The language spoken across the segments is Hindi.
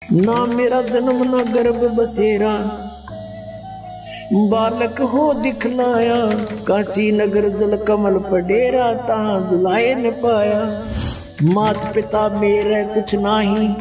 ना मेरा जन्म ना गर्भ बसेरा, बालक हो दिखलाया, काशी नगर जल कमल पडेरा, ता दुलाए न पाया। मात पिता मेरे कुछ नाही,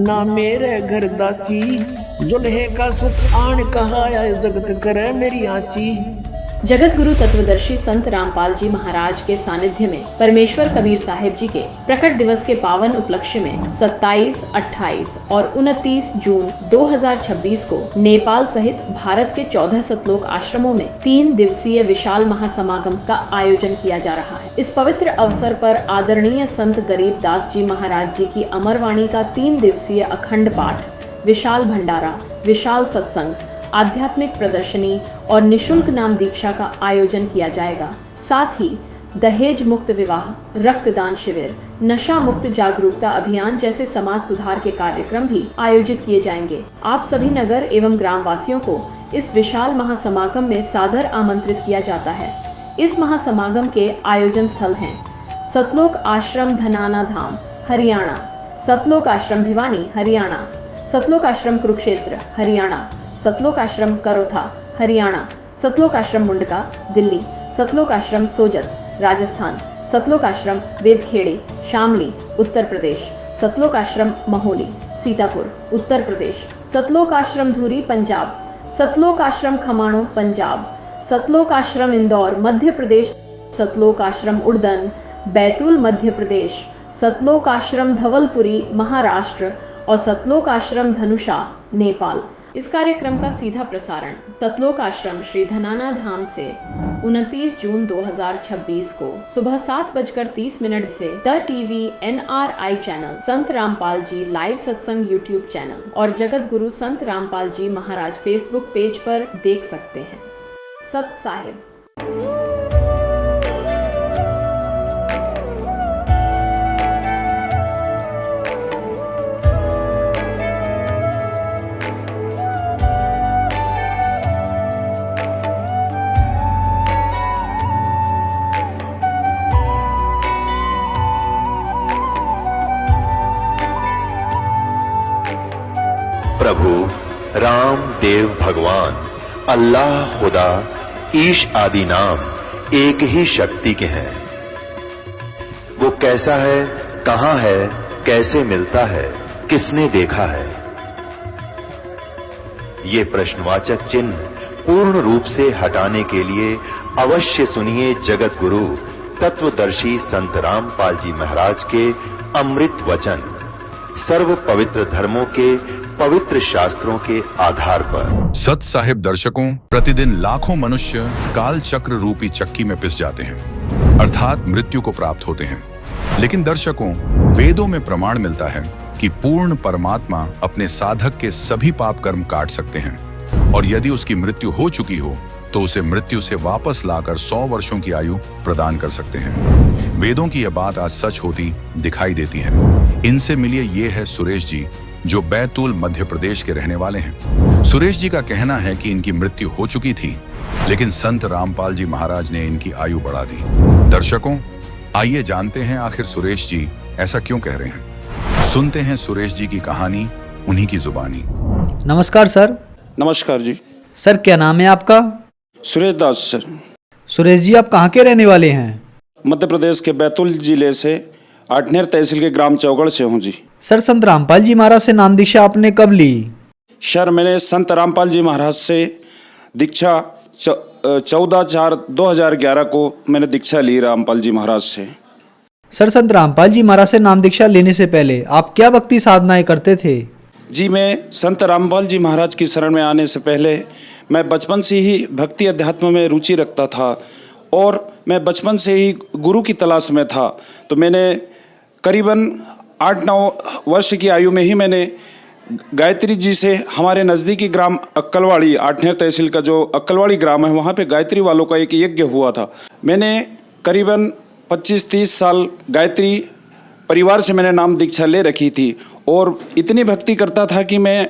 ना मेरे घर दासी, जुल्हे का सुत आन कहाया, जगत करे मेरी आसी। जगत गुरु तत्वदर्शी संत रामपाल जी महाराज के सानिध्य में परमेश्वर कबीर साहिब जी के प्रकट दिवस के पावन उपलक्ष्य में 27, 28 और 29 जून 2026 को नेपाल सहित भारत के 14 सतलोक आश्रमों में 3 दिवसीय विशाल महासमागम का आयोजन किया जा रहा है। इस पवित्र अवसर पर आदरणीय संत गरीब दास जी महाराज जी की अमरवाणी का 3 दिवसीय अखंड पाठ, विशाल भंडारा, विशाल सत्संग, आध्यात्मिक प्रदर्शनी और निशुल्क नाम दीक्षा का आयोजन किया जाएगा। साथ ही दहेज मुक्त विवाह, रक्तदान शिविर, नशा मुक्त जागरूकता अभियान जैसे समाज सुधार के कार्यक्रम भी आयोजित किए जाएंगे। आप सभी नगर एवं ग्राम वासियों को इस विशाल महासमागम में सादर आमंत्रित किया जाता है। इस महासमागम के आयोजन स्थल हैं सतलोक आश्रम धनाना धाम हरियाणा, सतलोक आश्रम भिवानी हरियाणा, सतलोक आश्रम कुरुक्षेत्र हरियाणा, सतलोक आश्रम करोथा हरियाणा, सतलोक आश्रम मुंडका दिल्ली, सतलोक आश्रम सोजत राजस्थान, सतलोक आश्रम वेदखेड़े शामली उत्तर प्रदेश, सतलोक आश्रम महोली सीतापुर उत्तर प्रदेश, सतलोक आश्रम धूरी पंजाब, सतलोक आश्रम खमाणो पंजाब, सतलोक आश्रम इंदौर मध्य प्रदेश, सतलोक आश्रम उड़दन बैतूल मध्य प्रदेश, सतलोक आश्रम धवलपुरी महाराष्ट्र और सतलोक आश्रम धनुषा नेपाल। इस कार्यक्रम का सीधा प्रसारण सतलोक आश्रम श्री धनाना धाम से 29 जून 2026 को सुबह 7:30 से the TV NRI channel, Sant Rampal ji live सत्संग यूट्यूब चैनल और जगत गुरु संत रामपाल जी महाराज फेसबुक पेज पर देख सकते हैं। सत साहिब। प्रभु राम देव भगवान अल्लाह खुदा ईश आदि नाम एक ही शक्ति के हैं। वो कैसा है, कहां है, कैसे मिलता है, किसने देखा है? ये प्रश्नवाचक चिन्ह पूर्ण रूप से हटाने के लिए अवश्य सुनिए जगत गुरु तत्वदर्शी संत रामपाल जी महाराज के अमृत वचन, सर्व पवित्र धर्मों के पवित्र शास्त्रों के आधार पर। सत साहिब दर्शकों, प्रतिदिन लाखों मनुष्य काल चक्र रूपी चक्की में पिस जाते हैं, अर्थात मृत्यु को प्राप्त होते हैं। लेकिन दर्शकों, वेदों में प्रमाण मिलता है कि पूर्ण परमात्मा अपने साधक के सभी पाप कर्म काट सकते हैं और यदि उसकी मृत्यु हो चुकी हो तो उसे मृत्यु से वापस लाकर 100 वर्षों की आयु प्रदान कर सकते हैं। वेदों की यह बात आज सच होती दिखाई देती है। इनसे मिलिए, ये है सुरेश जी, जो बैतूल मध्य प्रदेश के रहने वाले हैं। सुरेश जी का कहना है कि इनकी मृत्यु हो चुकी थी, लेकिन संत रामपाल जी महाराज ने इनकी आयु बढ़ा दी। दर्शकों, आइए जानते हैं आखिर सुरेश जी ऐसा क्यों कह रहे हैं। सुनते हैं सुरेश जी की कहानी, उन्हीं की जुबानी। नमस्कार सर। नमस्कार जी। सर, क्या नाम है आपका? सुरेश दास सर। सुरेश जी, आप कहाँ के रहने वाले हैं? मध्य प्रदेश के बैतूल जिले से आठनेर तहसील के ग्राम चौगढ़ से हूँ जी। सर, संत रामपाल जी महाराज से नाम दीक्षा आपने कब ली? सर, मैंने संत रामपाल जी महाराज से दीक्षा 14/4/2011 को मैंने दीक्षा ली रामपाल जी महाराज से। सर, संत रामपाल जी महाराज से नाम दीक्षा लेने से पहले आप क्या भक्ति साधनाएं करते थे? जी, मैं संत रामपाल जी महाराज की शरण में आने से पहले मैं बचपन से ही भक्ति अध्यात्म में रुचि रखता था और मैं बचपन से ही गुरु की तलाश में था। तो मैंने करीबन 8-9 वर्ष की आयु में ही मैंने गायत्री जी से, हमारे नज़दीकी ग्राम अक्कलवाड़ी, आठनेर तहसील का जो अक्कलवाड़ी ग्राम है, वहाँ पे गायत्री वालों का एक यज्ञ हुआ था। मैंने करीबन 25-30 साल गायत्री परिवार से मैंने नाम दीक्षा ले रखी थी और इतनी भक्ति करता था कि मैं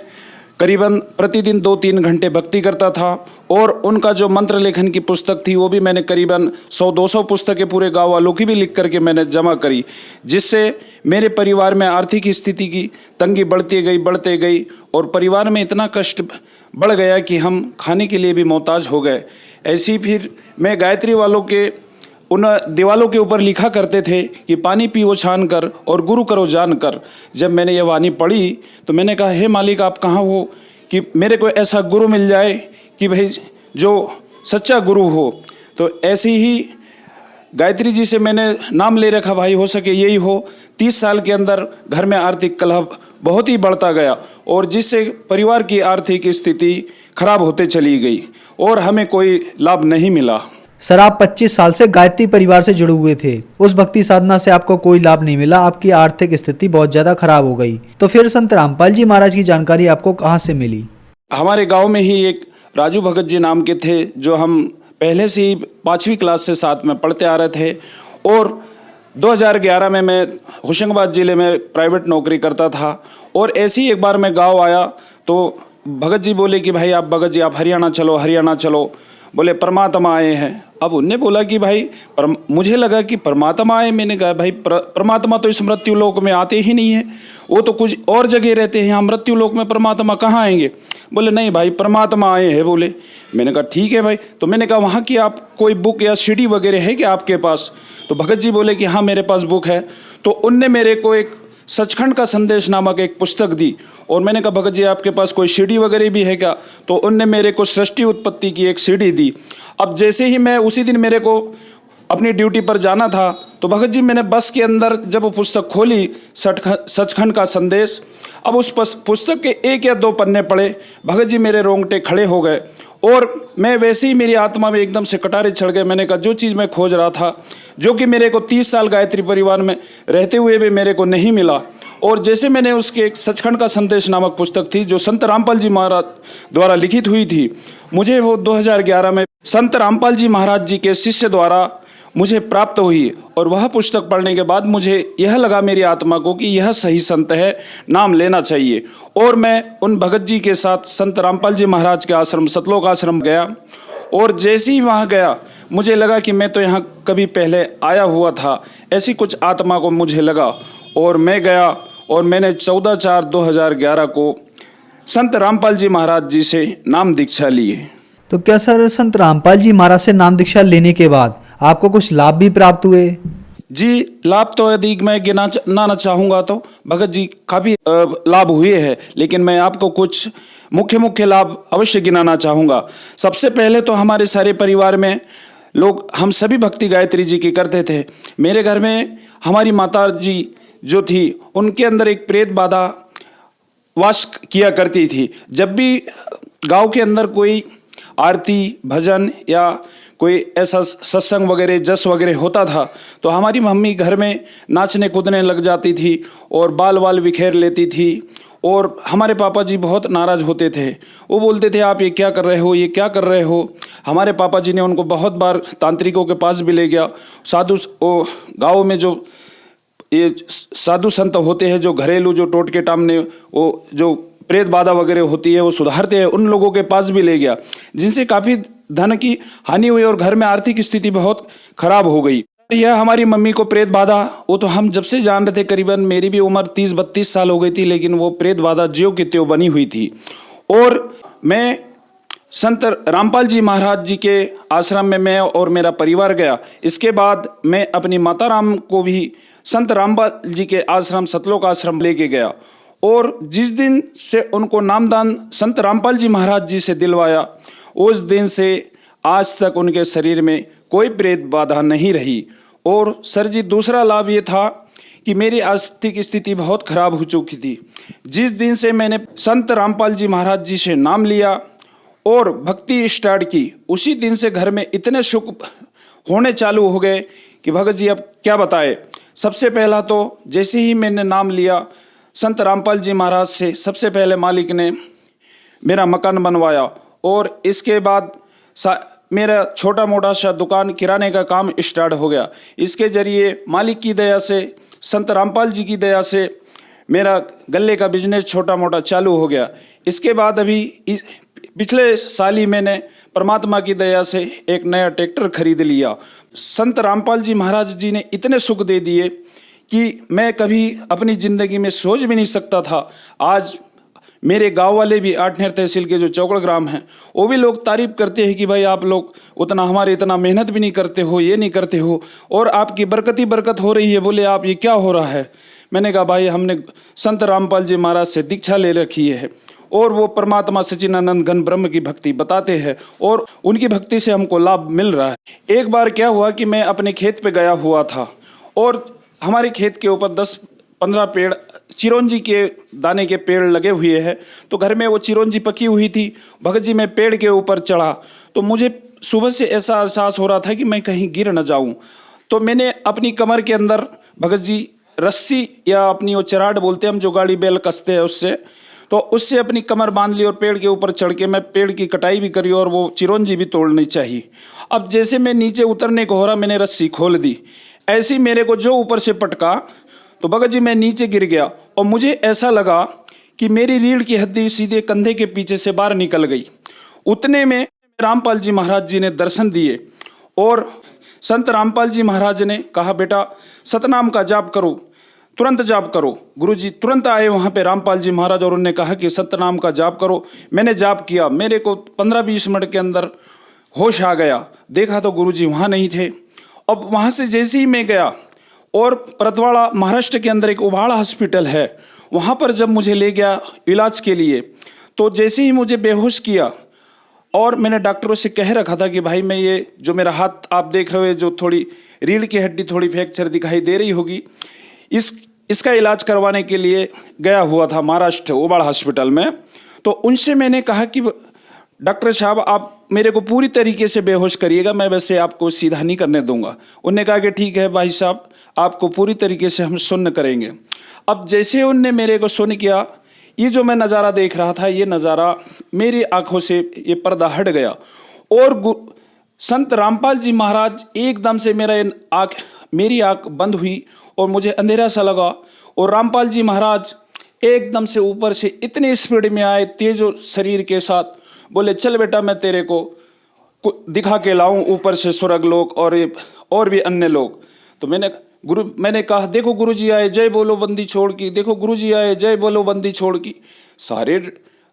करीबन प्रतिदिन 2-3 घंटे भक्ति करता था। और उनका जो मंत्र लेखन की पुस्तक थी वो भी मैंने करीबन 100-200 पुस्तकें पूरे गांव वालों की भी लिख करके मैंने जमा करी, जिससे मेरे परिवार में आर्थिक स्थिति की तंगी बढ़ते गई और परिवार में इतना कष्ट बढ़ गया कि हम खाने के लिए भी मोहताज हो गए। ऐसी फिर मैं गायत्री वालों के उन दीवालों के ऊपर लिखा करते थे कि पानी पियो छान कर और गुरु करो जान कर। जब मैंने ये वाणी पढ़ी तो मैंने कहा, हे मालिक आप कहाँ हो कि मेरे को ऐसा गुरु मिल जाए कि भाई जो सच्चा गुरु हो। तो ऐसे ही गायत्री जी से मैंने नाम ले रखा, भाई हो सके यही हो। 30 साल के अंदर घर में आर्थिक कलह बहुत ही बढ़ता गया और जिससे परिवार की आर्थिक स्थिति खराब होते चली गई और हमें कोई लाभ नहीं मिला। सर, आप 25 साल से गायत्री परिवार से जुड़े हुए थे, उस भक्ति साधना से आपको कोई लाभ नहीं मिला, आपकी आर्थिक स्थिति बहुत ज़्यादा खराब हो गई। तो फिर संत रामपाल जी महाराज की जानकारी आपको कहाँ से मिली? हमारे गांव में ही एक राजू भगत जी नाम के थे, जो हम पहले से ही 5वीं क्लास से साथ में पढ़ते आ रहे थे। और 2011 में मैं होशंगाबाद ज़िले में प्राइवेट नौकरी करता था। और ऐसे ही एक बार मैं गाँव आया तो भगत जी बोले कि भाई आप भगत जी आप हरियाणा चलो। बोले परमात्मा आए हैं। अब उनने बोला कि भाई मुझे लगा कि परमात्मा आए। मैंने कहा भाई परमात्मा तो इस मृत्यु लोक में आते ही नहीं है, वो तो कुछ और जगह रहते हैं, यहाँ मृत्यु लोक में परमात्मा कहाँ आएंगे? बोले नहीं भाई परमात्मा आए हैं बोले। मैंने कहा ठीक है भाई। तो मैंने कहा वहाँ की आप कोई बुक या सीडी वगैरह है क्या आपके पास? तो भगत जी बोले कि हाँ मेरे पास बुक है। तो उनने मेरे को एक सचखंड का संदेश नामक एक पुस्तक दी और मैंने कहा भगत जी आपके पास कोई सीडी वगैरह भी है क्या? तो उनने मेरे को सृष्टि उत्पत्ति की एक सीडी दी। अब जैसे ही मैं उसी दिन मेरे को अपनी ड्यूटी पर जाना था तो भगत जी मैंने बस के अंदर जब वो पुस्तक खोली सचखंड का संदेश, अब उस पुस्तक के 1 या 2 पन्ने पढ़े, भगत जी मेरे रोंगटे खड़े हो गए और मैं वैसे ही मेरी आत्मा में एकदम से कटारे चढ़ गए। मैंने कहा जो चीज़ मैं खोज रहा था, जो कि मेरे को 30 साल गायत्री परिवार में रहते हुए भी मेरे को नहीं मिला। और जैसे मैंने उसके एक सचखंड का संदेश नामक पुस्तक थी जो संत रामपाल जी महाराज द्वारा लिखित हुई थी, मुझे वो 2011 में संत रामपाल जी महाराज जी के शिष्य द्वारा मुझे प्राप्त हुई। और वह पुस्तक पढ़ने के बाद मुझे यह लगा मेरी आत्मा को कि यह सही संत है, नाम लेना चाहिए। और मैं उन भगत जी के साथ संत रामपाल जी महाराज के आश्रम सतलोक आश्रम गया। और जैसे ही वहाँ गया मुझे लगा कि मैं तो यहाँ कभी पहले आया हुआ था, ऐसी कुछ आत्मा को मुझे लगा। और मैं गया और मैंने 14/4/2011 को संत रामपाल जी महाराज जी से नाम दीक्षा लिए। तो क्या सर संत रामपाल जी महाराज से नाम दीक्षा लेने के बाद आपको कुछ लाभ भी प्राप्त हुए? जी, लाभ तो यदि मैं गिनाना चाहूँगा तो भगत जी काफ़ी लाभ हुए हैं, लेकिन मैं आपको कुछ मुख्य लाभ अवश्य गिनाना चाहूँगा। सबसे पहले तो हमारे सारे परिवार में लोग हम सभी भक्ति गायत्री जी की करते थे। मेरे घर में हमारी माता जी जो थी उनके अंदर एक प्रेत बाधा वास किया करती थी। जब भी गांव के अंदर कोई आरती भजन या कोई ऐसा सत्संग वगैरह जस वगैरह होता था तो हमारी मम्मी घर में नाचने कूदने लग जाती थी और बाल बिखेर लेती थी। और हमारे पापा जी बहुत नाराज़ होते थे, वो बोलते थे आप ये क्या कर रहे हो, ये क्या कर रहे हो। हमारे पापा जी ने उनको बहुत बार तांत्रिकों के पास भी ले गया। गाँव में जो ये साधु संत होते हैं जो घरेलू जो टोटके टामने वो जो प्रेत बाधा वगैरह होती है वो सुधारते हैं, उन लोगों के पास भी ले गया, जिनसे काफ़ी धन की हानि हुई और घर में आर्थिक स्थिति बहुत खराब हो गई। यह हमारी मम्मी को प्रेत बाधा, वो तो हम जब से जान रहे थे, करीबन मेरी भी उम्र 30-32 साल हो गई थी, लेकिन वो प्रेत बाधा ज्यों की त्यों बनी हुई थी। और मैं संत रामपाल जी महाराज जी के आश्रम में मैं और मेरा परिवार गया। इसके बाद मैं अपनी माता राम को भी संत रामपाल जी के आश्रम सतलोक आश्रम लेके गया। और जिस दिन से उनको नामदान संत रामपाल जी महाराज जी से दिलवाया, उस दिन से आज तक उनके शरीर में कोई प्रेत बाधा नहीं रही। और सर जी दूसरा लाभ ये था कि मेरी आर्थिक स्थिति बहुत खराब हो चुकी थी। जिस दिन से मैंने संत रामपाल जी महाराज जी से नाम लिया और भक्ति स्टार्ट की, उसी दिन से घर में इतने सुख होने चालू हो गए कि भगत जी अब क्या बताए। सबसे पहला तो जैसे ही मैंने नाम लिया संत रामपाल जी महाराज से, सबसे पहले मालिक ने मेरा मकान बनवाया। और इसके बाद मेरा छोटा मोटा सा दुकान किराने का काम स्टार्ट हो गया। इसके जरिए मालिक की दया से, संत रामपाल जी की दया से मेरा गल्ले का बिजनेस छोटा मोटा चालू हो गया। इसके बाद अभी पिछले साल ही मैंने परमात्मा की दया से एक नया ट्रैक्टर खरीद लिया। संत रामपाल जी महाराज जी ने इतने सुख दे दिए कि मैं कभी अपनी ज़िंदगी में सोच भी नहीं सकता था। आज मेरे गांव वाले भी आठनेर तहसील के जो चौकड़ ग्राम हैं, वो भी लोग तारीफ करते हैं कि भाई आप लोग उतना हमारे इतना मेहनत भी नहीं करते हो, ये नहीं करते हो, और आपकी बरकत ही बरकत हो रही है। बोले आप ये क्या हो रहा है? मैंने कहा भाई हमने संत रामपाल जी महाराज से दीक्षा ले रखी है और वो परमात्मा सच्चिदानंद घन ब्रह्म की भक्ति बताते हैं और उनकी भक्ति से हमको लाभ मिल रहा है। एक बार क्या हुआ कि मैं अपने खेत पे गया हुआ था और हमारे खेत के ऊपर 10-15 पेड़ चिरौंजी के दाने के पेड़ लगे हुए हैं। तो घर में वो चिरौंजी पकी हुई थी। भगत जी मैं पेड़ के ऊपर चढ़ा तो मुझे सुबह से ऐसा एहसास हो रहा था कि मैं कहीं गिर न जाऊं। तो मैंने अपनी कमर के अंदर भगत जी रस्सी या अपनी वो चराट बोलते हैं हम, जो गाड़ी बैल कसते हैं उससे, तो उससे अपनी कमर बांध ली और पेड़ के ऊपर चढ़ के मैं पेड़ की कटाई भी करी और वो चिरौंजी भी तोड़नी चाहिए। अब जैसे मैं नीचे उतरने को हो रहा, मैंने रस्सी खोल दी। ऐसी मेरे को जो ऊपर से पटका तो भगत जी मैं नीचे गिर गया और मुझे ऐसा लगा कि मेरी रीढ़ की हड्डी सीधे कंधे के पीछे से बाहर निकल गई। उतने में रामपाल जी महाराज जी ने दर्शन दिए और संत रामपाल जी महाराज ने कहा बेटा सतनाम का जाप करो, तुरंत जाप करो। गुरुजी तुरंत आए वहाँ पे रामपाल जी महाराज और उन्होंने कहा कि सतनाम का जाप करो। मैंने जाप किया, मेरे को 15-20 मिनट के अंदर होश आ गया। देखा तो गुरुजी वहाँ नहीं थे। अब वहाँ से जैसे ही मैं गया और परतवाड़ा महाराष्ट्र के अंदर एक उबाड़ा हॉस्पिटल है, वहाँ पर जब मुझे ले गया इलाज के लिए तो जैसे ही मुझे बेहोश किया और मैंने डॉक्टरों से कह रखा था कि भाई मैं ये जो मेरा हाथ आप देख रहे हो, जो थोड़ी रीढ़ की हड्डी थोड़ी फ्रैक्चर दिखाई दे रही होगी, इसका इलाज करवाने के लिए गया हुआ था महाराष्ट्र उबाड़ा हॉस्पिटल में। तो उनसे मैंने कहा कि डॉक्टर साहब आप मेरे को पूरी तरीके से बेहोश करिएगा, मैं वैसे आपको सीधा नहीं करने दूंगा। उनने कहा कि ठीक है भाई साहब, आपको पूरी तरीके से हम सुन्न करेंगे। अब जैसे उनने मेरे को सुन किया, ये जो मैं नज़ारा देख रहा था, ये नज़ारा मेरी आंखों से ये पर्दा हट गया और संत रामपाल जी महाराज एकदम से मेरी आंख बंद हुई और मुझे अंधेरा सा लगा और रामपाल जी महाराज एकदम से ऊपर से इतने स्पीड में आए तेज शरीर के साथ, बोले चल बेटा मैं तेरे को दिखा के लाऊं ऊपर से स्वर्ग लोक और भी अन्य लोग। तो मैंने कहा देखो गुरुजी आए, जय बोलो बंदी छोड़ की, देखो गुरुजी आए, जय बोलो बंदी छोड़ की। सारे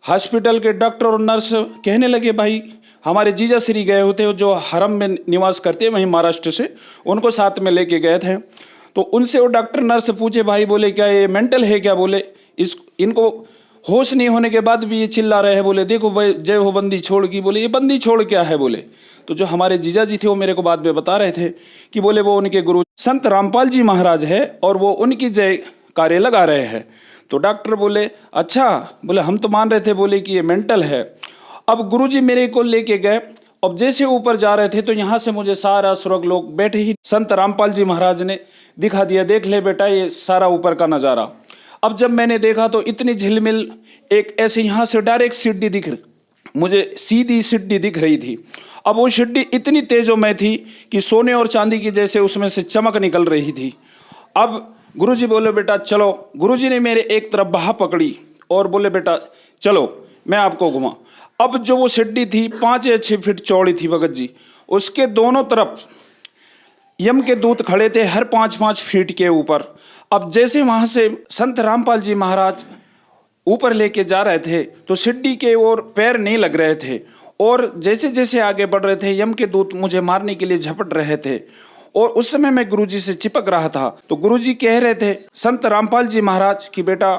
हॉस्पिटल के डॉक्टर और नर्स कहने लगे भाई हमारे जीजा श्री गए होते जो हरम में निवास करते हैं वहीं महाराष्ट्र से, उनको साथ में लेके गए थे। तो उनसे वो डॉक्टर नर्स पूछे भाई बोले क्या ये मेंटल है क्या? बोले इनको होश नहीं होने के बाद भी ये चिल्ला रहे हैं। बोले देखो भाई जय हो बंदी छोड़ की। बोले ये बंदी छोड़ क्या है? बोले तो जो हमारे जीजा जी थे वो मेरे को बाद में बता रहे थे कि बोले वो उनके गुरु संत रामपाल जी महाराज है और वो उनकी जय कार्य लगा रहे हैं। तो डॉक्टर बोले अच्छा, बोले हम तो मान रहे थे बोले कि ये मेंटल है। अब गुरुजी मेरे को लेके गए। अब जैसे ऊपर जा रहे थे तो यहाँ से मुझे सारा स्वर्ग लोक बैठे ही संत रामपाल जी महाराज ने दिखा दिया, देख ले बेटा ये सारा ऊपर का नज़ारा। अब जब मैंने देखा तो इतनी झिलमिल एक ऐसे यहाँ से डायरेक्ट सीढ़ी मुझे सीधी सीढ़ी दिख रही थी। अब वो सीढ़ी इतनी तेजोमय थी कि सोने और चांदी की जैसे उसमें से चमक निकल रही थी। अब गुरुजी बोले बेटा चलो। गुरुजी ने मेरे एक तरफ बाह पकड़ी और बोले बेटा चलो मैं आपको घुमा। अब जो वो सीढ़ी थी 5 या 6 फीट चौड़ी थी भगत जी, उसके दोनों तरफ यम के दूत खड़े थे हर 5-5 फीट के ऊपर। अब जैसे वहाँ से संत रामपाल जी महाराज ऊपर लेके जा रहे थे तो सीढ़ी के ओर पैर नहीं लग रहे थे और जैसे जैसे आगे बढ़ रहे थे यम के दूत मुझे मारने के लिए झपट रहे थे और उस समय मैं गुरुजी से चिपक रहा था। तो गुरुजी कह रहे थे संत रामपाल जी महाराज कि बेटा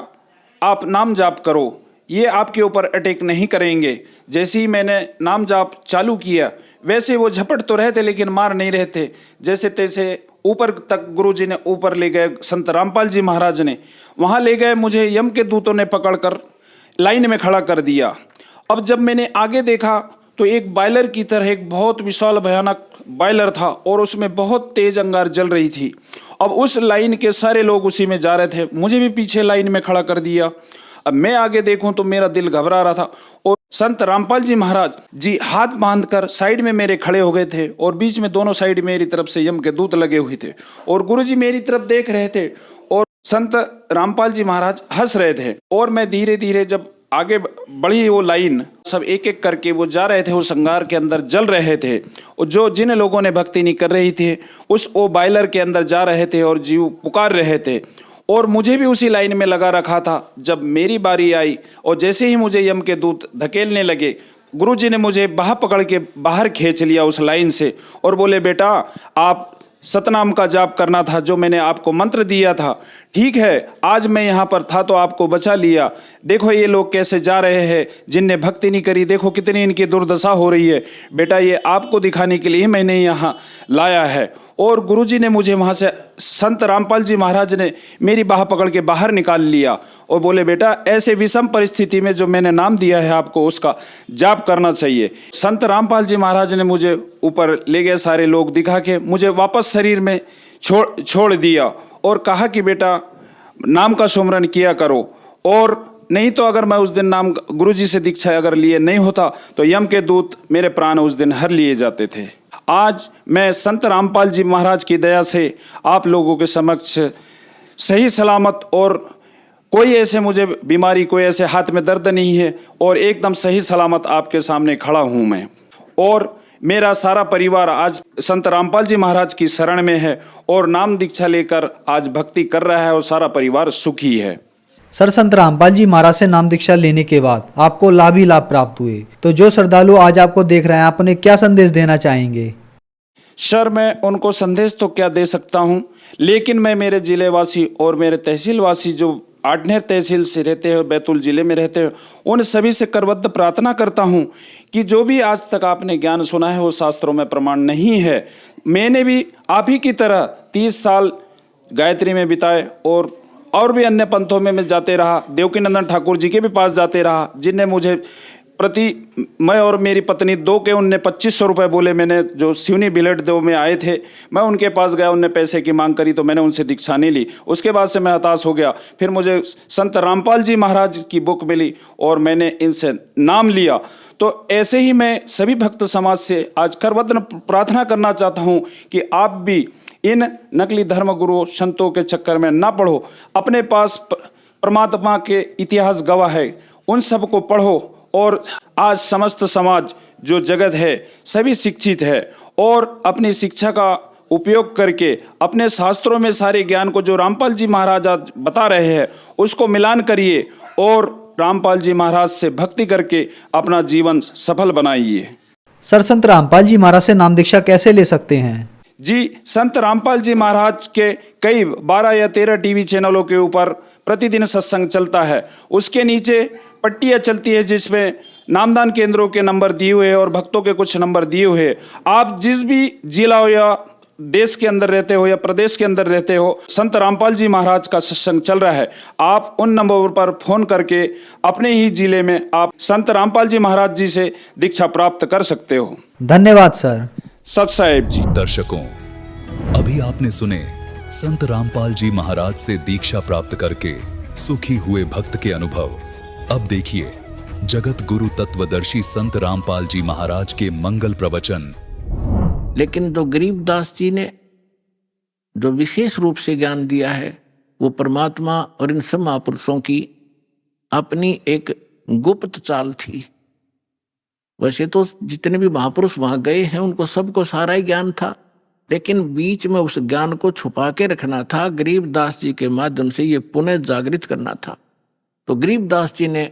आप नाम जाप करो, ये आपके ऊपर अटैक नहीं करेंगे। जैसे ही मैंने नाम जाप चालू किया वैसे वो झपट तो रहे थे लेकिन मार नहीं रहे थे। जैसे तैसे ऊपर तक गुरुजी ने ऊपर ले गए, संत रामपाल जी महाराज ने वहाँ ले गए। मुझे यम के दूतों ने पकड़कर लाइन में खड़ा कर दिया। अब जब मैंने आगे देखा तो एक बॉयलर की तरह एक बहुत विशाल भयानक बॉयलर था और उसमें बहुत तेज अंगार जल रही थी। अब उस लाइन के सारे लोग उसी में जा रहे थे, मुझे भी पीछे लाइन में खड़ा कर दिया। अब मैं आगे देखूं तो मेरा दिल घबरा रहा था और संत रामपाल जी महाराज जी हाथ बांधकर साइड में मेरे खड़े हो गए थे और बीच में दोनों साइड मेरी तरफ से यम के दूत लगे हुए थे और गुरुजी मेरी तरफ देख रहे थे और संत रामपाल जी महाराज हंस रहे थे और मैं धीरे धीरे जब आगे बढ़ी वो लाइन, सब एक एक करके वो जा रहे थे, उस अंगार के अंदर जल रहे थे और जिन लोगों ने भक्ति नहीं कर रही थी उस वो बायलर के अंदर जा रहे थे और जीव पुकार रहे थे और मुझे भी उसी लाइन में लगा रखा था। जब मेरी बारी आई और जैसे ही मुझे यम के दूत धकेलने लगे, गुरुजी ने मुझे बाह पकड़ के बाहर खींच लिया उस लाइन से और बोले, बेटा आप सतनाम का जाप करना था, जो मैंने आपको मंत्र दिया था। ठीक है, आज मैं यहाँ पर था तो आपको बचा लिया। देखो ये लोग कैसे जा रहे हैं, जिनने भक्ति नहीं करी, देखो कितनी इनकी दुर्दशा हो रही है। बेटा ये आपको दिखाने के लिए मैंने यहाँ लाया है। और गुरुजी ने मुझे वहाँ से, संत रामपाल जी महाराज ने मेरी बाह पकड़ के बाहर निकाल लिया और बोले, बेटा ऐसे विषम परिस्थिति में जो मैंने नाम दिया है आपको उसका जाप करना चाहिए। संत रामपाल जी महाराज ने मुझे ऊपर ले गए, सारे लोग दिखा के मुझे वापस शरीर में छोड़ दिया और कहा कि बेटा नाम का सुमरन किया करो, और नहीं तो अगर मैं उस दिन नाम गुरुजी से दीक्षा अगर लिए नहीं होता तो यम के दूत मेरे प्राण उस दिन हर लिए जाते थे। आज मैं संत रामपाल जी महाराज की दया से आप लोगों के समक्ष सही सलामत, और कोई ऐसे मुझे बीमारी, कोई ऐसे हाथ में दर्द नहीं है और एकदम सही सलामत आपके सामने खड़ा हूँ मैं। और मेरा सारा परिवार आज संत रामपाल जी महाराज की शरण में है और नाम दीक्षा लेकर आज भक्ति कर रहा है और सारा परिवार सुखी है। सर, संत रामपाल जी महाराज से नाम दीक्षा लेने के बाद आपको लाभ ही लाभ प्राप्त हुए, तो जो श्रद्धालु आज आपको देख रहे हैं, आप उन्हें क्या संदेश देना चाहेंगे? सर, मैं उनको संदेश तो क्या दे सकता हूँ, लेकिन मैं मेरे जिलेवासी और मेरे तहसीलवासी जो आठनेर तहसील से रहते हैं, बैतूल जिले में रहते हैं, उन सभी से करबद्ध प्रार्थना करता हूँ कि जो भी आज तक आपने ज्ञान सुना है वो शास्त्रों में प्रमाण नहीं है। मैंने भी आप ही की तरह 30 साल गायत्री में बिताए और भी अन्य पंथों में मैं जाते रहा, देवकीनंदन ठाकुर जी के भी पास जाते रहा, जिनने मुझे मैं और मेरी पत्नी दो के उनने 2500 रुपये बोले। मैंने जो सिवनी बिलट देव में आए थे, मैं उनके पास गया, उनने पैसे की मांग करी तो मैंने उनसे दीक्षा नहीं ली। उसके बाद से मैं हताश हो गया। फिर मुझे संत रामपाल जी महाराज की बुक मिली और मैंने इनसे नाम लिया। तो ऐसे ही मैं सभी भक्त समाज से आज करबद्ध प्रार्थना करना चाहता हूँ कि आप भी इन नकली धर्म गुरुओं संतों के चक्कर में ना पढ़ो। अपने पास परमात्मा के इतिहास गवाह है, उन सबको पढ़ो। और आज समस्त समाज जो जगत है सभी शिक्षित है और अपनी शिक्षा का उपयोग करके अपने शास्त्रों में सारे ज्ञान को जो रामपाल जी महाराज आज बता रहे हैं उसको मिलान करिए और रामपाल जी महाराज से भक्ति करके अपना जीवन सफल बनाइए। सर, संत रामपाल जी महाराज से नाम दीक्षा कैसे ले सकते हैं? जी, संत रामपाल जी महाराज के कई 12 या 13 टीवी चैनलों के ऊपर प्रतिदिन सत्संग चलता है। उसके नीचे पट्टियाँ चलती है जिसमें नामदान केंद्रों के नंबर दिए हुए और भक्तों के कुछ नंबर दिए हुए। आप जिस भी जिला या देश के अंदर रहते हो या प्रदेश के अंदर रहते हो, संत रामपाल जी महाराज का सत्संग चल रहा है, आप उन नंबरों पर फोन करके अपने ही जिले में आप संत रामपाल जी महाराज जी से दीक्षा प्राप्त कर सकते हो। धन्यवाद सर। सत साहेब जी। दर्शकों, अभी आपने सुने संत रामपाल जी महाराज से दीक्षा प्राप्त करके सुखी हुए भक्त के अनुभव। अब देखिए जगत गुरु तत्वदर्शी संत रामपाल जी महाराज के मंगल प्रवचन। लेकिन जो गरीबदास जी ने जो विशेष रूप से ज्ञान दिया है वो परमात्मा और इन सब महापुरुषों की अपनी एक गुप्त चाल थी। वैसे तो जितने भी महापुरुष वहां गए हैं उनको सबको सारा ही ज्ञान था, लेकिन बीच में उस ज्ञान को छुपा के रखना था। गरीबदास जी के माध्यम से ये पुनः जागृत करना था। तो गरीबदास जी ने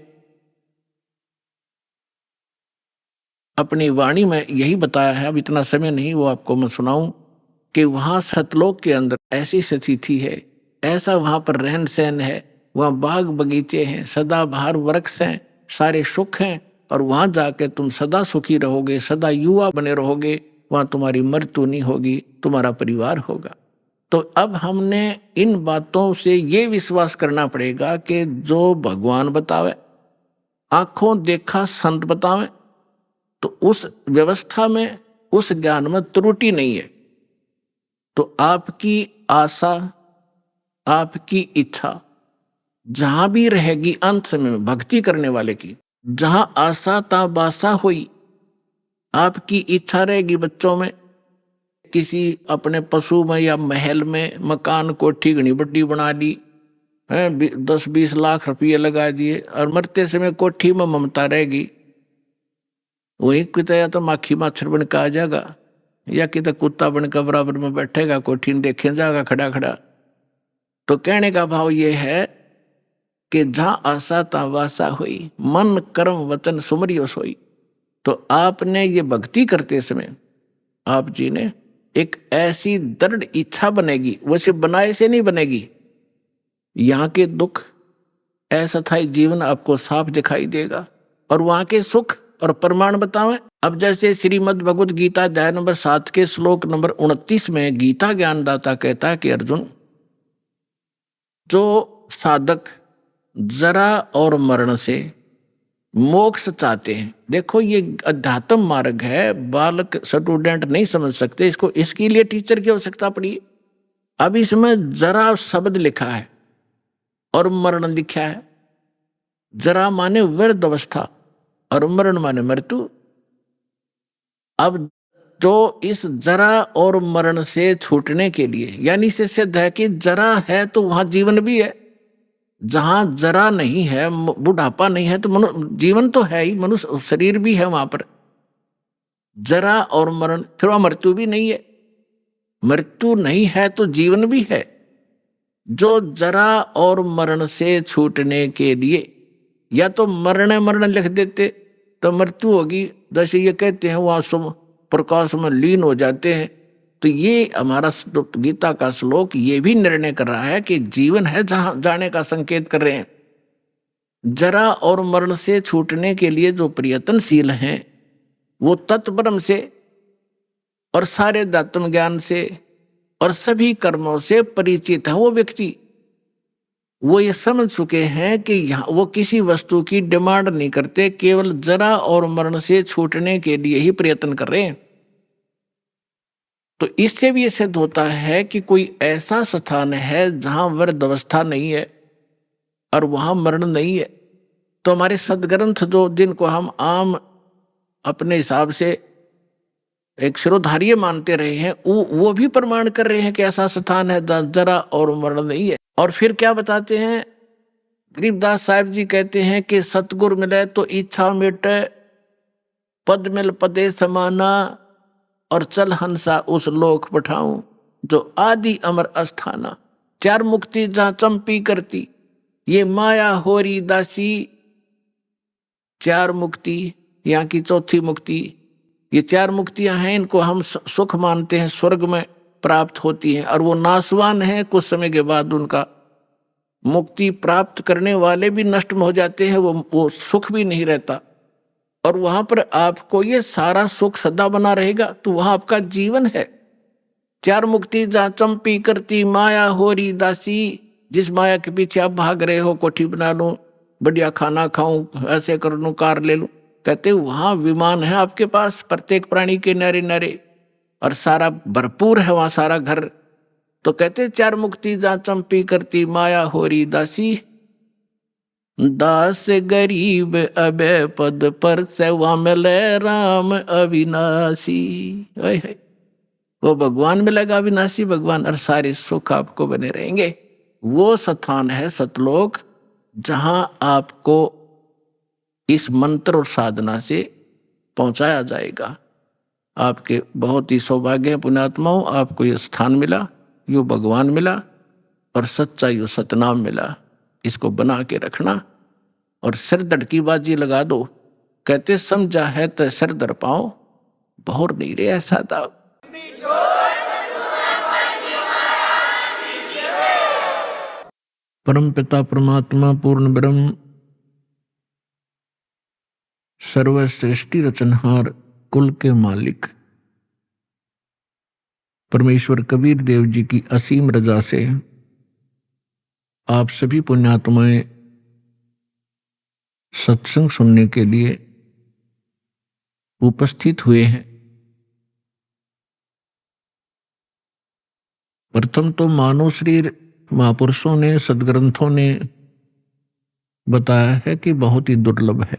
अपनी वाणी में यही बताया है, अब इतना समय नहीं वो आपको मैं सुनाऊं, कि वहां सतलोक के अंदर ऐसी स्थिति है, ऐसा वहां पर रहन सहन है, वहां बाग बगीचे हैं, सदाबहार वृक्ष हैं, सारे सुख हैं, और वहां जाके तुम सदा सुखी रहोगे, सदा युवा बने रहोगे, वहां तुम्हारी मृत्यु नहीं होगी, तुम्हारा परिवार होगा। तो अब हमने इन बातों से ये विश्वास करना पड़ेगा कि जो भगवान बतावे, आंखों देखा संत बतावे, तो उस व्यवस्था में, उस ज्ञान में त्रुटि नहीं है। तो आपकी आशा, आपकी इच्छा जहां भी रहेगी, अंत समय में भक्ति करने वाले की जहां आशा ता बासा हुई, आपकी इच्छा रहेगी बच्चों में, किसी अपने पशु में या महल में मकान कोठी घनी बड्डी बना ली, हैं 10-20 लाख रुपये लगा दिए और मरते समय कोठी में ममता रहेगी, वही कितना या तो माखी मच्छर बन के आ जाएगा या कितना कुत्ता बनकर बराबर में बैठेगा, कोठी में देखे जाएगा खड़ा खड़ा। तो कहने का भाव ये है कि जहां आशा ता वासा हुई, मन कर्म वचन सुमरियो सोई। तो आपने ये भक्ति करते समय आप जी ने एक ऐसी दृढ़ इच्छा बनेगी, वैसे बनाए से नहीं बनेगी। यहाँ के दुख अस्थायी जीवन आपको साफ दिखाई देगा और वहां के सुख और प्रमाण बतावें। अब जैसे श्रीमद् भगवद गीता अध्याय नंबर 7 के श्लोक नंबर 29 में गीता ज्ञानदाता कहता है कि अर्जुन, जो साधक जरा और मरण से मोक्ष चाहते हैं, देखो ये अध्यात्म मार्ग है, बालक स्टूडेंट नहीं समझ सकते इसको, इसके लिए टीचर की आवश्यकता पड़ी। अब इसमें जरा शब्द लिखा है और मरण लिखा है। जरा माने वृद्ध अवस्था और मरण माने मृत्यु। अब जो इस जरा और मरण से छूटने के लिए, यानी इससे सिद्ध है कि जरा है तो वहां जीवन भी है, जहां जरा नहीं है, बुढ़ापा नहीं है, तो जीवन तो है ही, मनुष्य शरीर भी है वहां पर। जरा और मरण, फिर वहां मृत्यु भी नहीं है। मृत्यु नहीं है तो जीवन भी है। जो जरा और मरण से छूटने के लिए, या तो मरण मरण लिख देते तो मृत्यु होगी, जैसे ये कहते हैं वहां प्रकाश में लीन हो जाते हैं। तो ये हमारा गीता का श्लोक ये भी निर्णय कर रहा है कि जीवन है जहां जाने का संकेत कर रहे हैं। जरा और मरण से छूटने के लिए जो प्रयत्नशील हैं, वो तत्परम से और सारे दात्म ज्ञान से और सभी कर्मों से परिचित है वो व्यक्ति। वो ये समझ चुके हैं कि वो किसी वस्तु की डिमांड नहीं करते, केवल जरा और मरण से छूटने के लिए ही प्रयत्न कर रहे हैं। तो इससे भी ये सिद्ध होता है कि कोई ऐसा स्थान है जहां वृद्ध अवस्था नहीं है और वहां मरण नहीं है। तो हमारे सदग्रंथ जो जिनको हम आम अपने हिसाब से एक शिरोधार्य मानते रहे हैं, वो भी प्रमाण कर रहे हैं कि ऐसा स्थान है जहां जरा और मरण नहीं है। और फिर क्या बताते हैं, गरीबदास साहिब जी कहते हैं कि सतगुर मिले तो इच्छा मिटे, पद मिल पदे समाना, और चल हंसा उस लोक पठाऊं जो आदि अमर अस्थाना। चार मुक्ति जहां चंपी करती, ये माया होरी दासी। चार मुक्ति, यहाँ की चौथी मुक्ति, ये चार मुक्तियां हैं, इनको हम सुख मानते हैं, स्वर्ग में प्राप्त होती हैं और वो नाशवान है। कुछ समय के बाद उनका मुक्ति प्राप्त करने वाले भी नष्ट हो जाते हैं, वो सुख भी नहीं रहता। और वहां पर आपको ये सारा सुख सदा बना रहेगा, तो वहां आपका जीवन है। चार मुक्ति जहां चंपी करती, माया होरी दासी। जिस माया के पीछे आप भाग रहे हो, कोठी बना लूं, बढ़िया खाना खाऊं, ऐसे कर लूं, कार ले लूं, कहते वहां विमान है आपके पास, प्रत्येक प्राणी के नारे नारे, और सारा भरपूर है वहां सारा घर। तो कहते चार मुक्ति जहां चंपी करती, माया होरी दासी। दास गरीब अबे पद पर से वहां मिले राम अविनाशी। वो भगवान मिलेगा, अविनाशी भगवान, और सारे सुख आपको बने रहेंगे। वो स्थान है सतलोक, जहां आपको इस मंत्र और साधना से पहुंचाया जाएगा। आपके बहुत ही सौभाग्य है पुण्यात्माओं, आपको ये स्थान मिला, यो भगवान मिला और सच्चा यो सतनाम मिला। इसको बना के रखना और सिर धड़की बाजी लगा दो। कहते समझा है तो सिर धर पाओ, बहुर नहीं रे ऐसा था। परम पिता परमात्मा पूर्ण ब्रह्म सर्व सृष्टि रचनहार कुल के मालिक परमेश्वर कबीर देव जी की असीम रजा से आप सभी पुण्यात्माएं सत्संग सुनने के लिए उपस्थित हुए हैं। प्रथम तो मानव शरीर महापुरुषों ने, सदग्रंथों ने बताया है कि बहुत ही दुर्लभ है,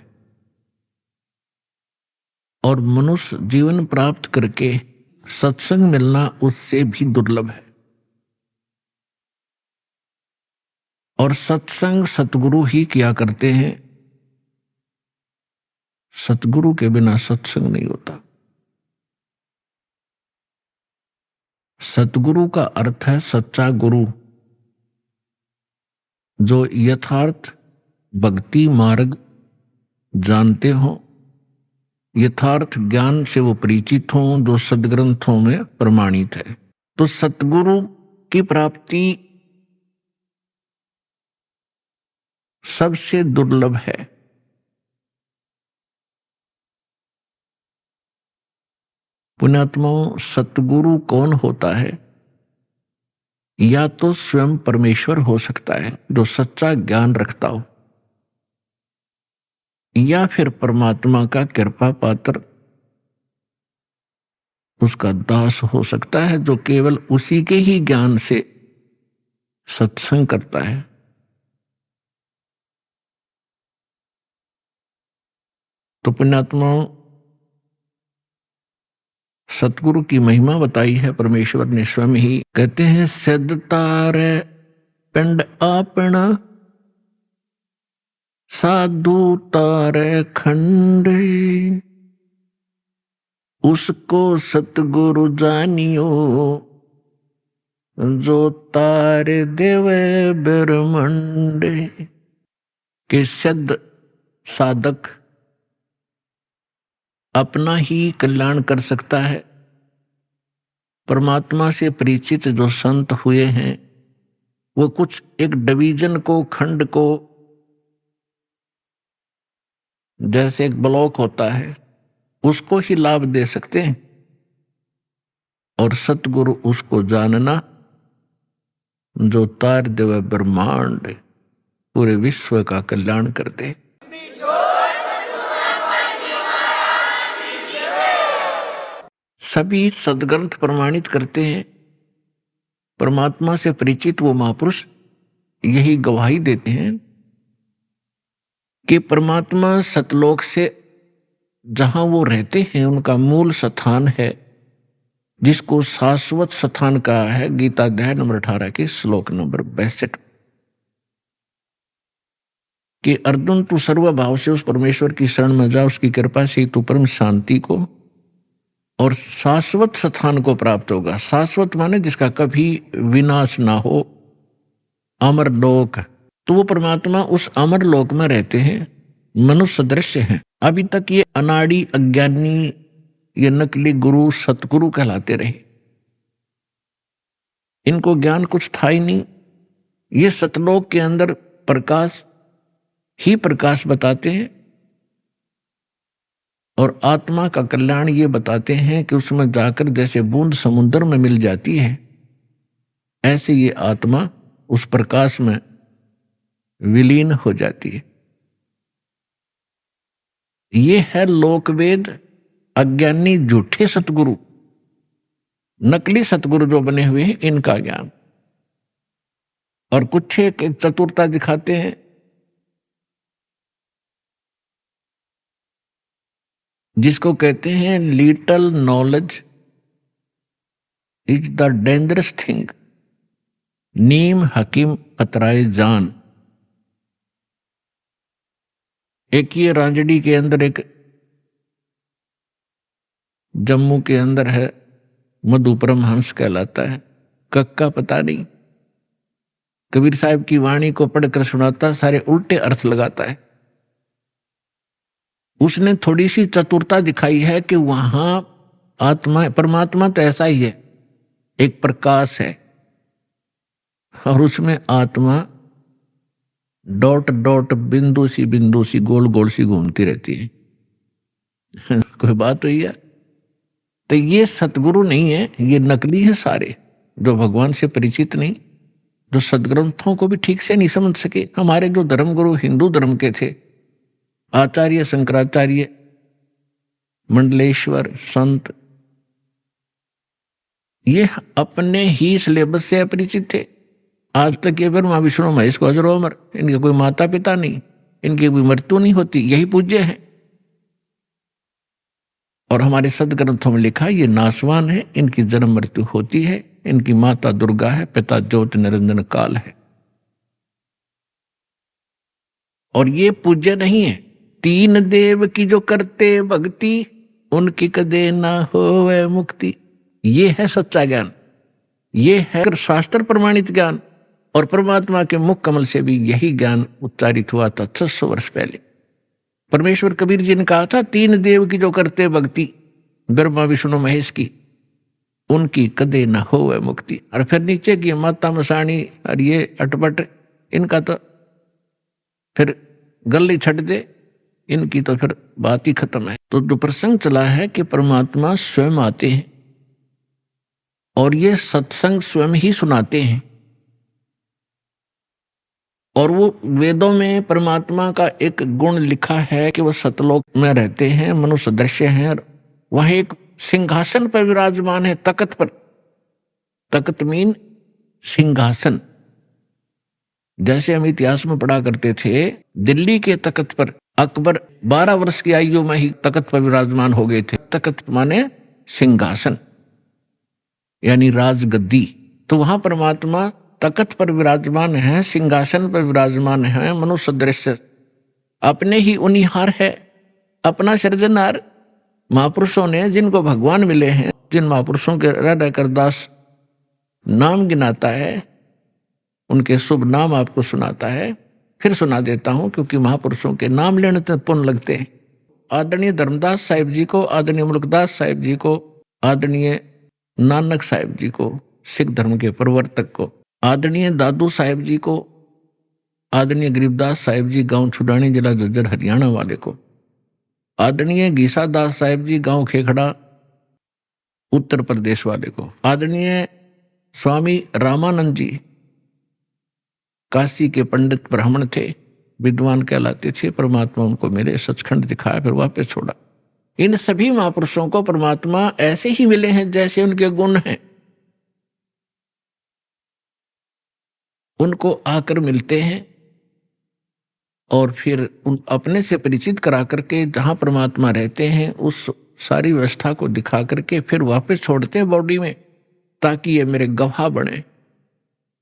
और मनुष्य जीवन प्राप्त करके सत्संग मिलना उससे भी दुर्लभ है। और सत्संग सतगुरु ही किया करते हैं। सतगुरु के बिना सत्संग नहीं होता। सतगुरु का अर्थ है सच्चा गुरु, जो यथार्थ भक्ति मार्ग जानते हो, यथार्थ ज्ञान से वो परिचित हों, जो सदग्रंथों में प्रमाणित है। तो सतगुरु की प्राप्ति सबसे दुर्लभ है। पुण्यात्माओं, सतगुरु कौन होता है? या तो स्वयं परमेश्वर हो सकता है जो सच्चा ज्ञान रखता हो, या फिर परमात्मा का कृपा पात्र उसका दास हो सकता है जो केवल उसी के ही ज्ञान से सत्संग करता है। तो पुण्यात्माओं, सतगुरु की महिमा बताई है परमेश्वर ने स्वयं ही। कहते हैं सिद्ध तारे पिंड आपना, साधु तारे खंडे, उसको सतगुरु जानियो, जो तारे देवे ब्रह्मंडे। के सिद्ध साधक अपना ही कल्याण कर सकता है। परमात्मा से परिचित जो संत हुए हैं वो कुछ एक डिवीजन को, खंड को, जैसे एक ब्लॉक होता है उसको ही लाभ दे सकते हैं, और सतगुरु उसको जानना जो तार देव ब्रह्मांड पूरे विश्व का कल्याण कर दे। सभी सदग्रंथ प्रमाणित करते हैं, परमात्मा से परिचित वो महापुरुष यही गवाही देते हैं कि परमात्मा सतलोक से जहां वो रहते हैं उनका मूल स्थान है, जिसको शाश्वत स्थान कहा है गीता अध्याय नंबर 18 के श्लोक नंबर 62 कि अर्जुन तू सर्वभाव से उस परमेश्वर की शरण में जा, उसकी कृपा से तू परम शांति को और शाश्वत स्थान को प्राप्त होगा। शाश्वत माने जिसका कभी विनाश ना हो, अमर लोक। तो वो परमात्मा उस अमर लोक में रहते हैं, मनुष्य दृश्य हैं। अभी तक ये अनाड़ी अज्ञानी, ये नकली गुरु सतगुरु कहलाते रहे, इनको ज्ञान कुछ था ही नहीं। ये सतलोक के अंदर प्रकाश ही प्रकाश बताते हैं और आत्मा का कल्याण ये बताते हैं कि उसमें जाकर जैसे बूंद समुद्र में मिल जाती है, ऐसे ये आत्मा उस प्रकाश में विलीन हो जाती है। ये है लोकवेद अज्ञानी झूठे सतगुरु, नकली सतगुरु जो बने हुए हैं, इनका ज्ञान। और कुछ एक चतुरता दिखाते हैं, जिसको कहते हैं little knowledge is the dangerous thing, नीम हकीम खतराए जान। एक ये रांजड़ी के अंदर, एक जम्मू के अंदर है, मधु परमहंस कहलाता है, कक्का पता नहीं, कबीर साहब की वाणी को पढ़कर सुनाता, सारे उल्टे अर्थ लगाता है। उसने थोड़ी सी चतुरता दिखाई है कि वहां आत्मा, परमात्मा तो ऐसा ही है, एक प्रकाश है, और उसमें आत्मा डॉट डॉट बिंदु सी गोल गोल सी घूमती रहती है। कोई बात हुई है? तो ये सतगुरु नहीं है, ये नकली है सारे, जो भगवान से परिचित नहीं, जो सदग्रंथों को भी ठीक से नहीं समझ सके। हमारे जो धर्मगुरु हिंदू धर्म के थे, आचार्य शंकराचार्य, मंडलेश्वर संत, ये अपने ही सिलेबस से अपरिचित थे। आज तक ये ब्रह्मा विष्णु महेश को अजर अमर, इनके कोई माता पिता नहीं, इनकी कोई मृत्यु नहीं होती, यही पूज्य है। और हमारे सदग्रंथों में लिखा ये नासवान है, इनकी जन्म मृत्यु होती है, इनकी माता दुर्गा है, पिता ज्योति निरंजन काल है। और ये पूज्य नहीं है। तीन देव की जो करते भक्ति, उनकी कदे ना होवे मुक्ति। ये है सच्चा ज्ञान, ये है शास्त्र प्रमाणित ज्ञान। और परमात्मा के मुख कमल से भी यही ज्ञान उच्चारित हुआ था 600 वर्ष पहले। परमेश्वर कबीर जी ने कहा था, तीन देव की जो करते भक्ति, ब्रह्मा विष्णु महेश की, उनकी कदे न होवे मुक्ति। और फिर नीचे की माता मसाणी और ये अटपट, इनका तो फिर गले छट दे, इनकी तो फिर बात ही खत्म है। तो जो प्रसंग चला है कि परमात्मा स्वयं आते हैं और ये सत्संग स्वयं ही सुनाते हैं। और वो वेदों में परमात्मा का एक गुण लिखा है कि वो सतलोक में रहते हैं, मनुष्य दृश्य हैं, और वह एक सिंहासन पर विराजमान है, तख्त पर। तख्त मीन सिंहासन। जैसे हम इतिहास में पढ़ा करते थे, दिल्ली के तख्त पर अकबर 12 वर्ष की आयु में ही तख्त पर विराजमान हो गए थे। तख्त माने सिंहासन यानी राजगद्दी। तो वहां परमात्मा तख्त पर विराजमान है, सिंहासन पर विराजमान है, मनुष्य दृश्य, अपने ही उनिहार है, अपना सृजनहार। महापुरुषों ने जिनको भगवान मिले हैं, जिन महापुरुषों के रह रहकर दास नाम गिनाता है, उनके शुभ नाम आपको सुनाता है। फिर सुना देता हूं, क्योंकि महापुरुषों के नाम लेने तक पुण्य लगते हैं। आदरणीय धर्मदास साहिब जी को, आदरणीय मुल्कदास साहिब जी को, आदरणीय नानक साहिब जी को, सिख धर्म के प्रवर्तक को, आदरणीय दादू साहिब जी को, आदरणीय गरीबदास साहिब जी गांव छुडानी जिला झज्जर हरियाणा वाले को, आदरणीय गीसा दास साहिब जी गांव खेखड़ा उत्तर प्रदेश वाले को, आदरणीय स्वामी रामानंद जी काशी के पंडित ब्राह्मण थे, विद्वान कहलाते थे। परमात्मा उनको मिले, सचखंड दिखाया, फिर वापस छोड़ा। इन सभी महापुरुषों को परमात्मा ऐसे ही मिले हैं जैसे उनके गुण हैं। उनको आकर मिलते हैं और फिर उन अपने से परिचित करा करके जहां परमात्मा रहते हैं उस सारी व्यवस्था को दिखा करके फिर वापस छोड़ते हैं बॉडी में, ताकि ये मेरे गवाह बने,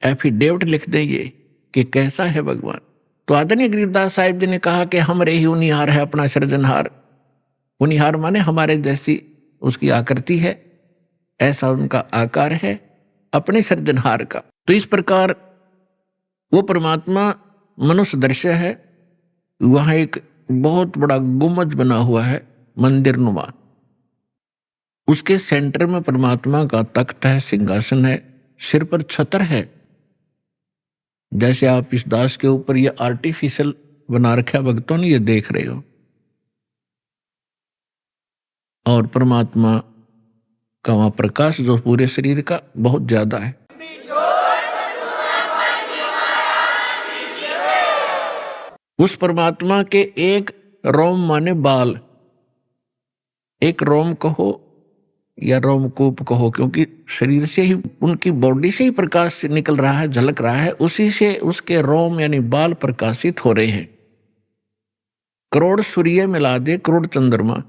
एफिडेविट लिख दें ये कि कैसा है भगवान। तो आदरणीय गरीबदास साहिब जी ने कहा कि हमरे ही उनिहार है अपना सृजनहार। उनिहार माने हमारे जैसी उसकी आकृति है, ऐसा उनका आकार है अपने सृजनहार का। तो इस प्रकार वो परमात्मा मनुष्य दृश्य है। वहां एक बहुत बड़ा गुम्बज बना हुआ है मंदिर नुमा, उसके सेंटर में परमात्मा का तख्त है, सिंहासन है, सिर पर छतर है। जैसे आप इस दास के ऊपर ये आर्टिफिशियल बना रखा भक्तों ने, ये देख रहे हो। और परमात्मा का वहां प्रकाश जो पूरे शरीर का बहुत ज्यादा है। उस परमात्मा के एक रोम माने बाल, एक रोम कहो या रोमकूप कहो, क्योंकि शरीर से ही, उनकी बॉडी से ही प्रकाश निकल रहा है, झलक रहा है, उसी से उसके रोम यानी बाल प्रकाशित हो रहे हैं। करोड़ सूर्य मिला दे, करोड़ चंद्रमा,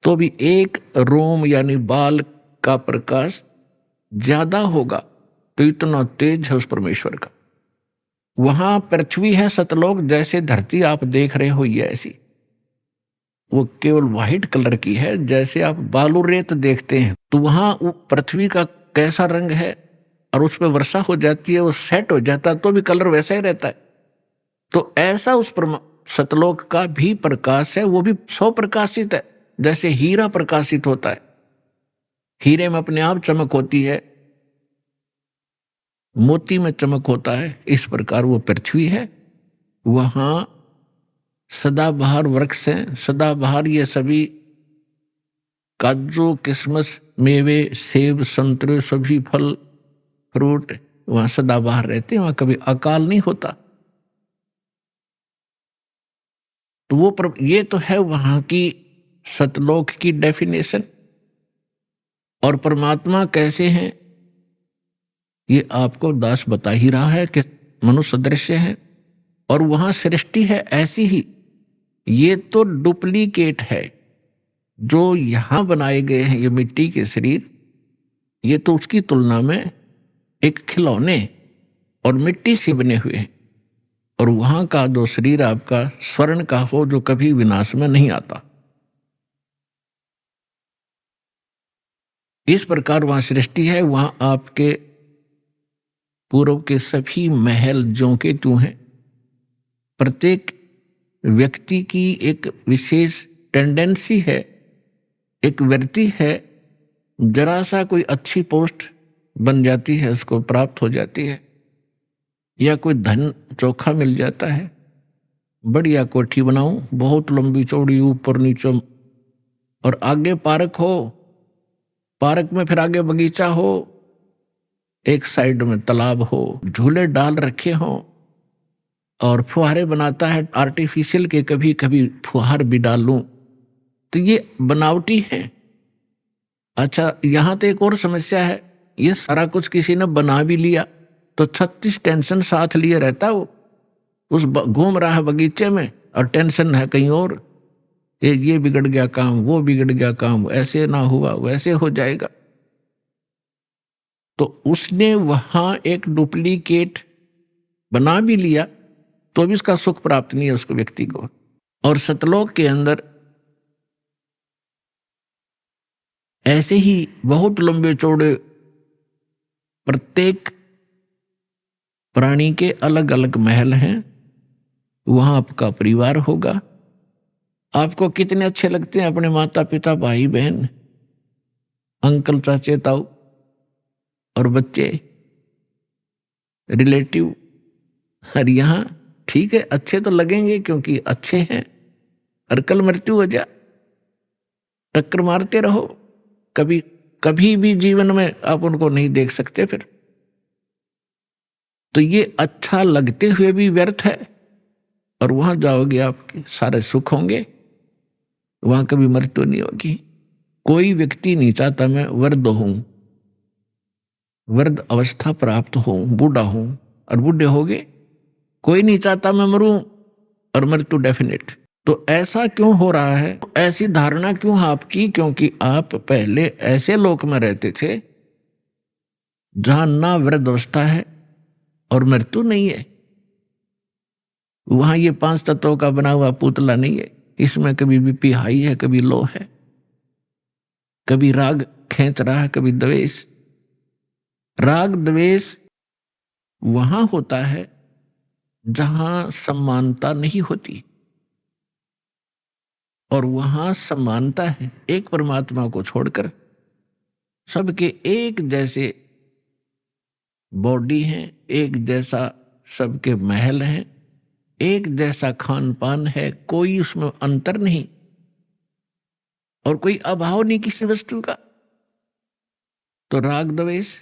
तो भी एक रोम यानी बाल का प्रकाश ज्यादा होगा। तो इतना तेज है उस परमेश्वर का। वहां पृथ्वी है सतलोक, जैसे धरती आप देख रहे हो ये ऐसी, वो केवल व्हाइट कलर की है, जैसे आप बालू रेत देखते हैं। तो वहां वो पृथ्वी का कैसा रंग है, और उस पर वर्षा हो जाती है, वो सेट हो जाता है, तो भी कलर वैसा ही रहता है। तो ऐसा उस सतलोक का भी प्रकाश है, वो भी सौ प्रकाशित है, जैसे हीरा प्रकाशित होता है। हीरे में अपने आप चमक होती है, मोती में चमक होता है, इस प्रकार वो पृथ्वी है। वहां सदाबहार वृक्ष हैं, सदाबहार ये सभी काजू, किशमिश, मेवे, सेब, संतरे, सभी फल फ्रूट वहां सदाबहार रहते हैं, वहां कभी अकाल नहीं होता। तो वो ये तो है वहां की सतलोक की डेफिनेशन। और परमात्मा कैसे हैं ये आपको दास बता ही रहा है कि मनुष्य दृश्य है, और वहां सृष्टि है ऐसी ही। ये तो डुप्लीकेट है जो यहां बनाए गए हैं, ये मिट्टी के शरीर, ये तो उसकी तुलना में एक खिलौने और मिट्टी से बने हुए हैं। और वहां का जो शरीर आपका स्वर्ण का हो जो कभी विनाश में नहीं आता। इस प्रकार वहां सृष्टि है, वहां आपके पूर्व के सभी महल ज्यों के त्यों हैं। प्रत्येक व्यक्ति की एक विशेष टेंडेंसी है, एक वृत्ति है, जरा सा कोई अच्छी पोस्ट बन जाती है, उसको प्राप्त हो जाती है, या कोई धन चोखा मिल जाता है, बढ़िया कोठी बनाऊं, बहुत लंबी चौड़ी, ऊपर नीचे, और आगे पार्क हो, पार्क में फिर आगे बगीचा हो, एक साइड में तालाब हो, झूले डाल रखे हो, और फुहारे बनाता है आर्टिफिशियल के, कभी कभी फुहार भी डाल लूं, तो ये बनावटी है। अच्छा, यहां तो एक और समस्या है, ये सारा कुछ किसी ने बना भी लिया तो 36 टेंशन साथ लिए रहता, वो उस घूम रहा है बगीचे में और टेंशन है कहीं और, ये बिगड़ गया काम, वो बिगड़ गया काम, ऐसे ना हुआ वैसे हो जाएगा। तो उसने वहां एक डुप्लीकेट बना भी लिया तो भी उसका सुख प्राप्त नहीं है उसको व्यक्ति को। और सतलोक के अंदर ऐसे ही बहुत लंबे चौड़े प्रत्येक प्राणी के अलग अलग महल हैं, वहां आपका परिवार होगा। आपको कितने अच्छे लगते हैं अपने माता पिता, भाई बहन, अंकल चाचे ताऊ और बच्चे, रिलेटिव। और यहां ठीक है, अच्छे तो लगेंगे क्योंकि अच्छे हैं, और कल मृत्यु हो जा, टक्कर मारते रहो, कभी कभी भी जीवन में आप उनको नहीं देख सकते फिर। तो ये अच्छा लगते हुए भी व्यर्थ है, और वहां जाओगे आपके सारे सुख होंगे, वहां कभी मृत्यु नहीं होगी। कोई व्यक्ति नहीं चाहता मैं वृद्ध हूं, वृद्ध अवस्था प्राप्त हूं, बूढ़ा हूं, और बूढ़े होगे। कोई नहीं चाहता मैं मरूं और मृत्यु डेफिनेट। तो ऐसा क्यों हो रहा है, ऐसी धारणा क्यों आपकी? क्योंकि आप पहले ऐसे लोक में रहते थे जहां ना वृद्ध अवस्था है और मृत्यु नहीं है। वहां ये 5 तत्वों का बना हुआ पुतला नहीं है, इसमें कभी बीपी हाई है, कभी लो है, कभी राग खींच रहा है, कभी द्वेष। राग द्वेष वहां होता है जहां समानता नहीं होती, और वहां समानता है एक परमात्मा को छोड़कर। सबके एक जैसे बॉडी हैं, एक जैसा सबके महल हैं, एक जैसा खान पान है, कोई उसमें अंतर नहीं, और कोई अभाव नहीं किसी वस्तु का। तो राग द्वेष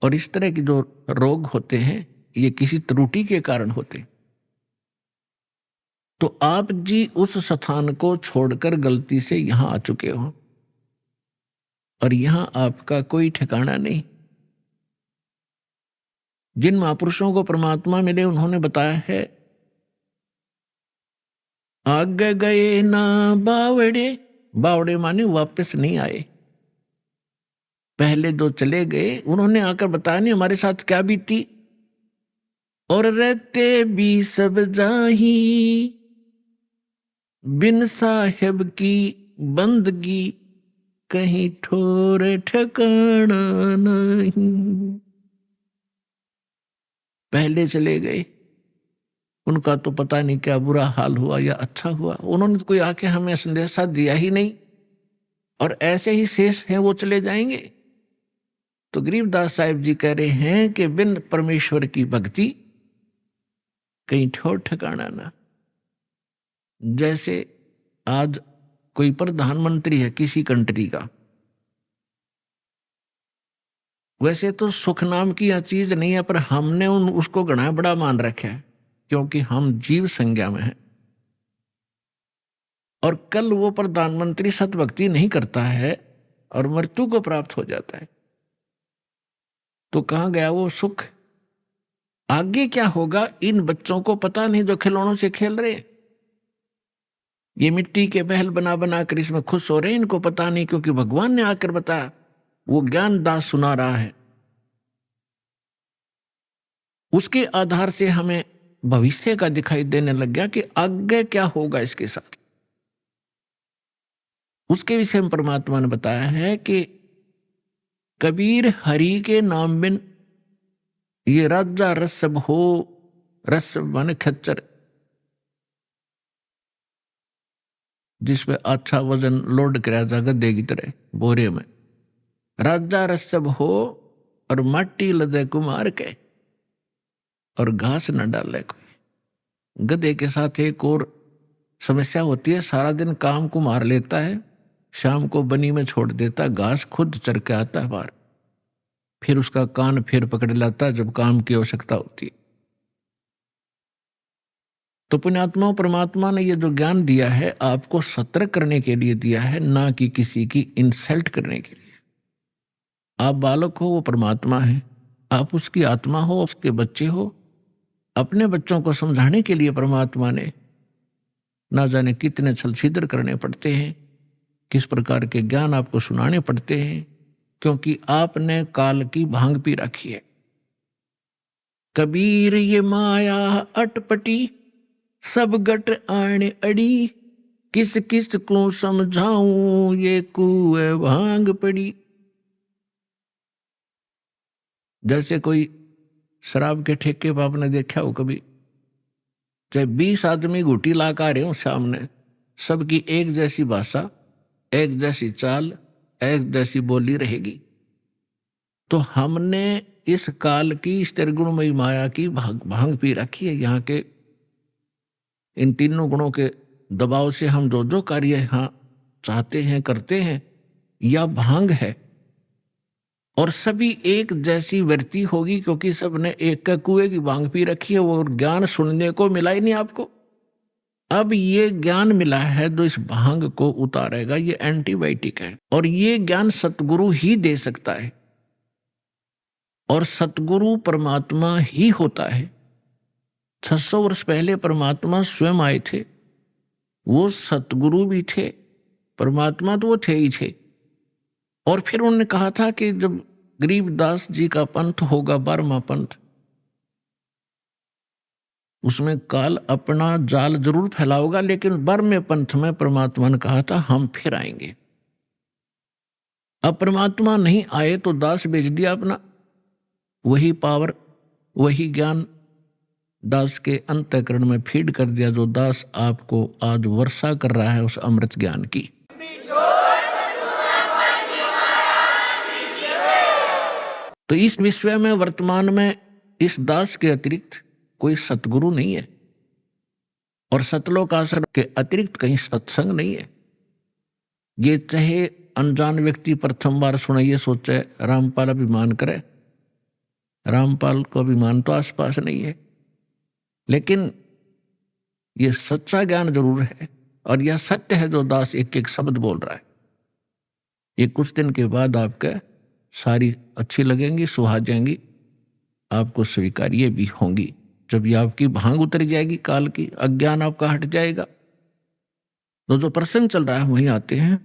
और इस तरह के जो रोग होते हैं, ये किसी त्रुटि के कारण होते हैं। तो आप जी उस स्थान को छोड़कर गलती से यहां आ चुके हो, और यहां आपका कोई ठिकाना नहीं। जिन महापुरुषों को परमात्मा मिले उन्होंने बताया है, आगे गए ना बावड़े, बावड़े माने वापस नहीं आए। पहले जो चले गए उन्होंने आकर बताया नहीं हमारे साथ क्या बीती, और रहते भी सब जाही, बिन साहेब की बंदगी कहीं ठोर ठिकाना नहीं। पहले चले गए, उनका तो पता नहीं क्या बुरा हाल हुआ या अच्छा हुआ, उन्होंने तो कोई आके हमें संदेशा दिया ही नहीं, और ऐसे ही शेष हैं, वो चले जाएंगे। तो गरीबदास साहिब जी कह रहे हैं कि बिन परमेश्वर की भक्ति कहीं ठोर ठिकाना ना। जैसे आज कोई प्रधानमंत्री है किसी कंट्री का, वैसे तो सुख नाम की यह चीज नहीं है, पर हमने उसको घना बड़ा मान रखा है क्योंकि हम जीव संज्ञा में हैं। और कल वो प्रधानमंत्री सतभक्ति नहीं करता है और मृत्यु को प्राप्त हो जाता है, तो कहां गया वो सुख? आगे क्या होगा इन बच्चों को पता नहीं जो खिलौनों से खेल रहे हैं। ये मिट्टी के महल बना बना कर इसमें खुश हो रहे हैं, इनको पता नहीं, क्योंकि भगवान ने आकर बताया, वो ज्ञान दास सुना रहा है। उसके आधार से हमें भविष्य का दिखाई देने लग गया कि आगे क्या होगा इसके साथ। उसके विषय में परमात्मा ने बताया है कि कबीर हरि के नाम बिन ये राजा रसब हो, रसब माने खच्चर, जिसमें अच्छा वजन लोड कराया जाएगा गद्दे की तरह बोरे में, राजा रसब हो और माटी लदे कुमार के और घास न डाले कोई। गधे के साथ एक और समस्या होती है, सारा दिन काम को मार लेता है, शाम को बनी में छोड़ देता, घास खुद चर के आता है बाहर, फिर उसका कान फिर पकड़ लाता है जब काम की आवश्यकता होती है। तो पुण्यात्मा परमात्मा ने ये जो ज्ञान दिया है आपको सतर्क करने के लिए दिया है, ना कि किसी की इंसल्ट करने के लिए। आप बालक हो, वो परमात्मा है, आप उसकी आत्मा हो, उसके बच्चे हो। अपने बच्चों को समझाने के लिए परमात्मा ने ना जाने कितने छल छिद्र करने पड़ते हैं, किस प्रकार के ज्ञान आपको सुनाने पड़ते हैं, क्योंकि आपने काल की भांग पी रखी है। कबीर ये माया अटपटी सब गट आने अड़ी, किस किस को समझाऊं ये कुएं भांग पड़ी। जैसे कोई शराब के ठेके पर आपने देखा हो कभी, चाहे 20 आदमी घुटी ला कर आ रहे हो सामने, सबकी एक जैसी भाषा, एक जैसी चाल, एक जैसी बोली रहेगी। तो हमने इस काल की इस त्रिगुणमयी माया की भांग पी रखी है। यहाँ के इन तीनों गुणों के दबाव से हम जो जो कार्य यहाँ चाहते हैं करते हैं, यह भांग है। और सभी एक जैसी वृत्ति होगी, क्योंकि सबने एक का कुएं की भांग पी रखी है। वो ज्ञान सुनने को मिला ही नहीं आपको। अब ये ज्ञान मिला है जो इस भांग को उतारेगा, ये एंटीबायोटिक है। और ये ज्ञान सतगुरु ही दे सकता है, और सतगुरु परमात्मा ही होता है। 600 वर्ष पहले परमात्मा स्वयं आए थे, वो सतगुरु भी थे, परमात्मा तो वो थे ही थे। और फिर उन्होंने कहा था कि जब गरीबदास जी का पंथ होगा 12वां पंथ, उसमें काल अपना जाल जरूर फैलाओगा, लेकिन 12वें पंथ में परमात्मा ने कहा था हम फिर आएंगे। अब परमात्मा नहीं आए तो दास भेज दिया अपना, वही पावर वही ज्ञान दास के अंतःकरण में फीड कर दिया, जो दास आपको आज वर्षा कर रहा है उस अमृत ज्ञान की। तो इस विश्व में वर्तमान में इस दास के अतिरिक्त कोई सतगुरु नहीं है, और सतलोक आश्रम के अतिरिक्त कहीं सत्संग नहीं है। ये चाहे अनजान व्यक्ति प्रथम बार सुने ये सोचे रामपाल अभिमान करे, रामपाल को अभिमान तो आसपास नहीं है, लेकिन ये सच्चा ज्ञान जरूर है, और यह सत्य है जो दास एक एक शब्द बोल रहा है। ये कुछ दिन के बाद आपके सारी अच्छी लगेंगी, सुहा जाएंगी, आपको स्वीकार्य भी होंगी। जब ये आपकी भांग उतर जाएगी, काल की अज्ञान आपका हट जाएगा। तो जो प्रसंग चल रहा है वहीं आते हैं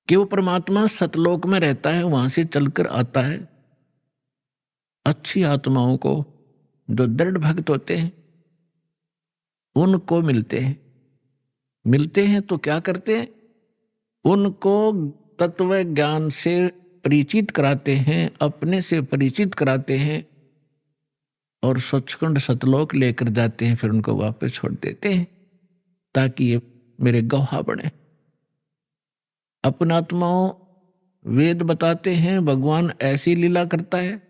कि वो परमात्मा सतलोक में रहता है, वहां से चलकर आता है। अच्छी आत्माओं को जो दृढ़ भक्त होते हैं उनको मिलते हैं तो क्या करते हैं, उनको तत्व ज्ञान से परिचित कराते हैं, अपने से परिचित कराते हैं, और सचखंड सतलोक लेकर जाते हैं। फिर उनको वापस छोड़ देते हैं ताकि ये मेरे गवाह बने। अपनात्माओं वेद बताते हैं भगवान ऐसी लीला करता है,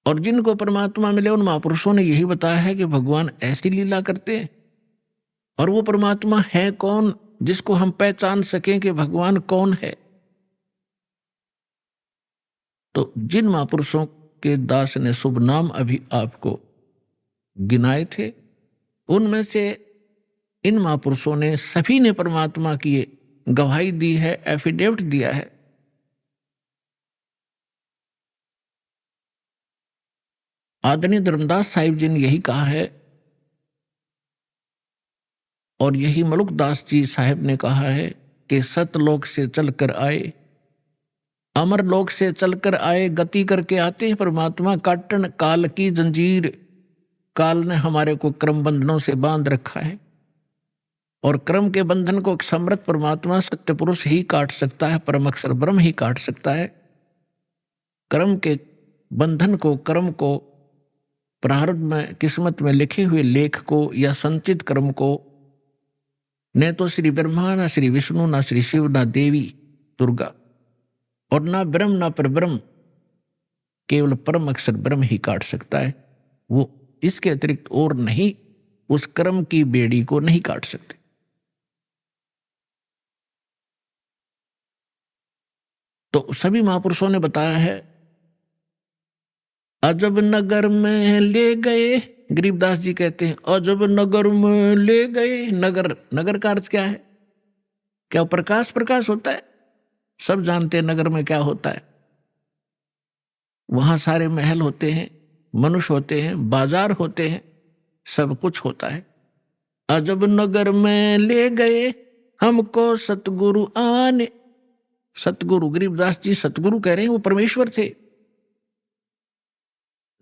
और जिनको परमात्मा मिले उन महापुरुषों ने यही बताया है कि भगवान ऐसी लीला करते हैं। और वो परमात्मा है कौन जिसको हम पहचान सकें कि भगवान कौन है। तो जिन महापुरुषों के दास ने शुभ नाम अभी आपको गिनाए थे, उनमें से इन महापुरुषों ने सभी ने परमात्मा की गवाही दी है, एफिडेविट दिया है। आदरणीय धर्मदास साहिब जी ने यही कहा है, और यही मलुकदास जी साहिब ने कहा है कि सतलोक से चलकर आए, अमर लोक से चलकर आए, गति करके आते हैं परमात्मा। काटन काल की जंजीर, काल ने हमारे को क्रम बंधनों से बांध रखा है, और क्रम के बंधन को समर्थ परमात्मा सत्य पुरुष ही काट सकता है, परम अक्षर ब्रह्म ही काट सकता है। कर्म के बंधन को, कर्म को, प्रारब्ध में किस्मत में लिखे हुए लेख को या संचित कर्म को न तो श्री ब्रह्मा, ना श्री विष्णु, ना श्री शिव, ना देवी दुर्गा, और ना ब्रह्म ना परब्रह्म, केवल परम अक्षर ब्रह्म ही काट सकता है। वो इसके अतिरिक्त और नहीं उस कर्म की बेड़ी को नहीं काट सकते। तो सभी महापुरुषों ने बताया है। अजब नगर में ले गए, गरीबदास जी कहते हैं अजब नगर में ले गए। नगर, नगर का अर्थ क्या है? क्या प्रकाश प्रकाश होता है? सब जानते हैं नगर में क्या होता है। वहां सारे महल होते हैं, मनुष्य होते हैं, बाजार होते हैं, सब कुछ होता है। अजब नगर में ले गए हमको सतगुरु आने। सतगुरु, गरीबदास जी सतगुरु कह रहे हैं, वो परमेश्वर थे।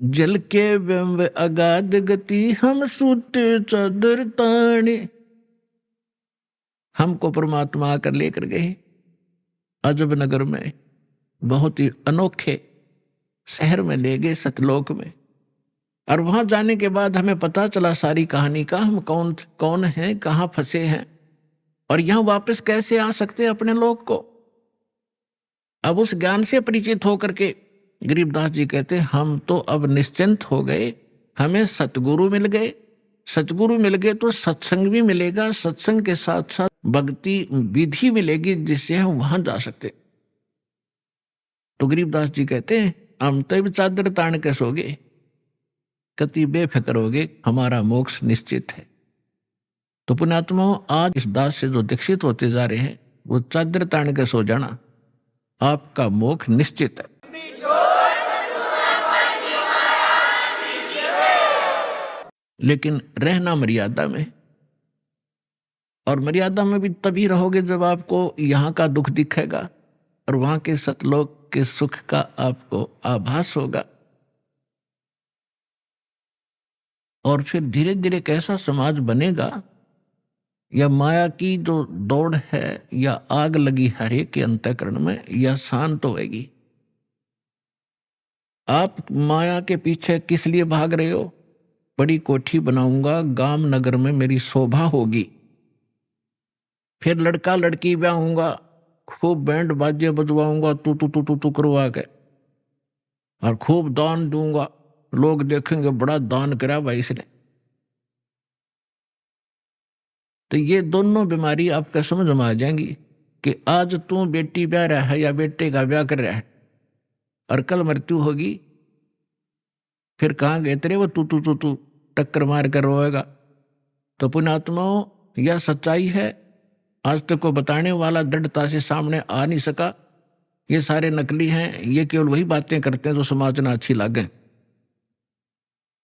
जल के बिंब अगाध गति हम सूते चादर ताने। हमको परमात्मा आकर लेकर गए अजब नगर में, बहुत ही अनोखे शहर में ले गए, सतलोक में। और वहां जाने के बाद हमें पता चला सारी कहानी का, हम कौन हैं, कहाँ फंसे हैं, और यहां वापस कैसे आ सकते हैं अपने लोक को। अब उस ज्ञान से परिचित होकर के गरीबदास जी कहते हैं हम तो अब निश्चिंत हो गए, हमें सतगुरु मिल गए। सतगुरु मिल गए तो सत्संग भी मिलेगा, सत्संग के साथ साथ भक्ति विधि मिलेगी जिससे हम वहां जा सकते। तो गरीबदास जी कहते हैं हम तो चादर तान के सोगे, कति बेफिक्र होगे, हमारा मोक्ष निश्चित है। तो पुण्यात्माओं, आज इस दास से जो दीक्षित होते जा रहे हैं वो चादर तान के सो जाना, आपका मोक्ष निश्चित है। लेकिन रहना मर्यादा में, और मर्यादा में भी तभी रहोगे जब आपको यहाँ का दुख दिखेगा और वहां के सतलोक के सुख का आपको आभास होगा। और फिर धीरे धीरे कैसा समाज बनेगा, या माया की जो दौड़ है या आग लगी हर एक के अंतःकरण में, या शांत होएगी। आप माया के पीछे किस लिए भाग रहे हो? बड़ी कोठी बनाऊंगा, गांव नगर में मेरी शोभा होगी, फिर लड़का लड़की ब्याहूंगा, खूब बैंड बाजे बजवाऊंगा, तू तू तू तू तू करवा के, और खूब दान दूंगा, लोग देखेंगे बड़ा दान करा भाई इसने। तो ये दोनों बीमारी आपका समझ में आ जाएंगी कि आज तू बेटी ब्याह रहा है या बेटे का ब्याह कर रहा है, और कल मृत्यु होगी, फिर कहाँ गए तेरे वो तू तू तू तू टक्कर मार कर रोएगा। तो पुण्यात्माओं, यह सच्चाई है। आज तक को बताने वाला दृढ़ता से सामने आ नहीं सका। ये सारे नकली हैं, ये केवल वही बातें करते हैं जो समाज में अच्छी लगे।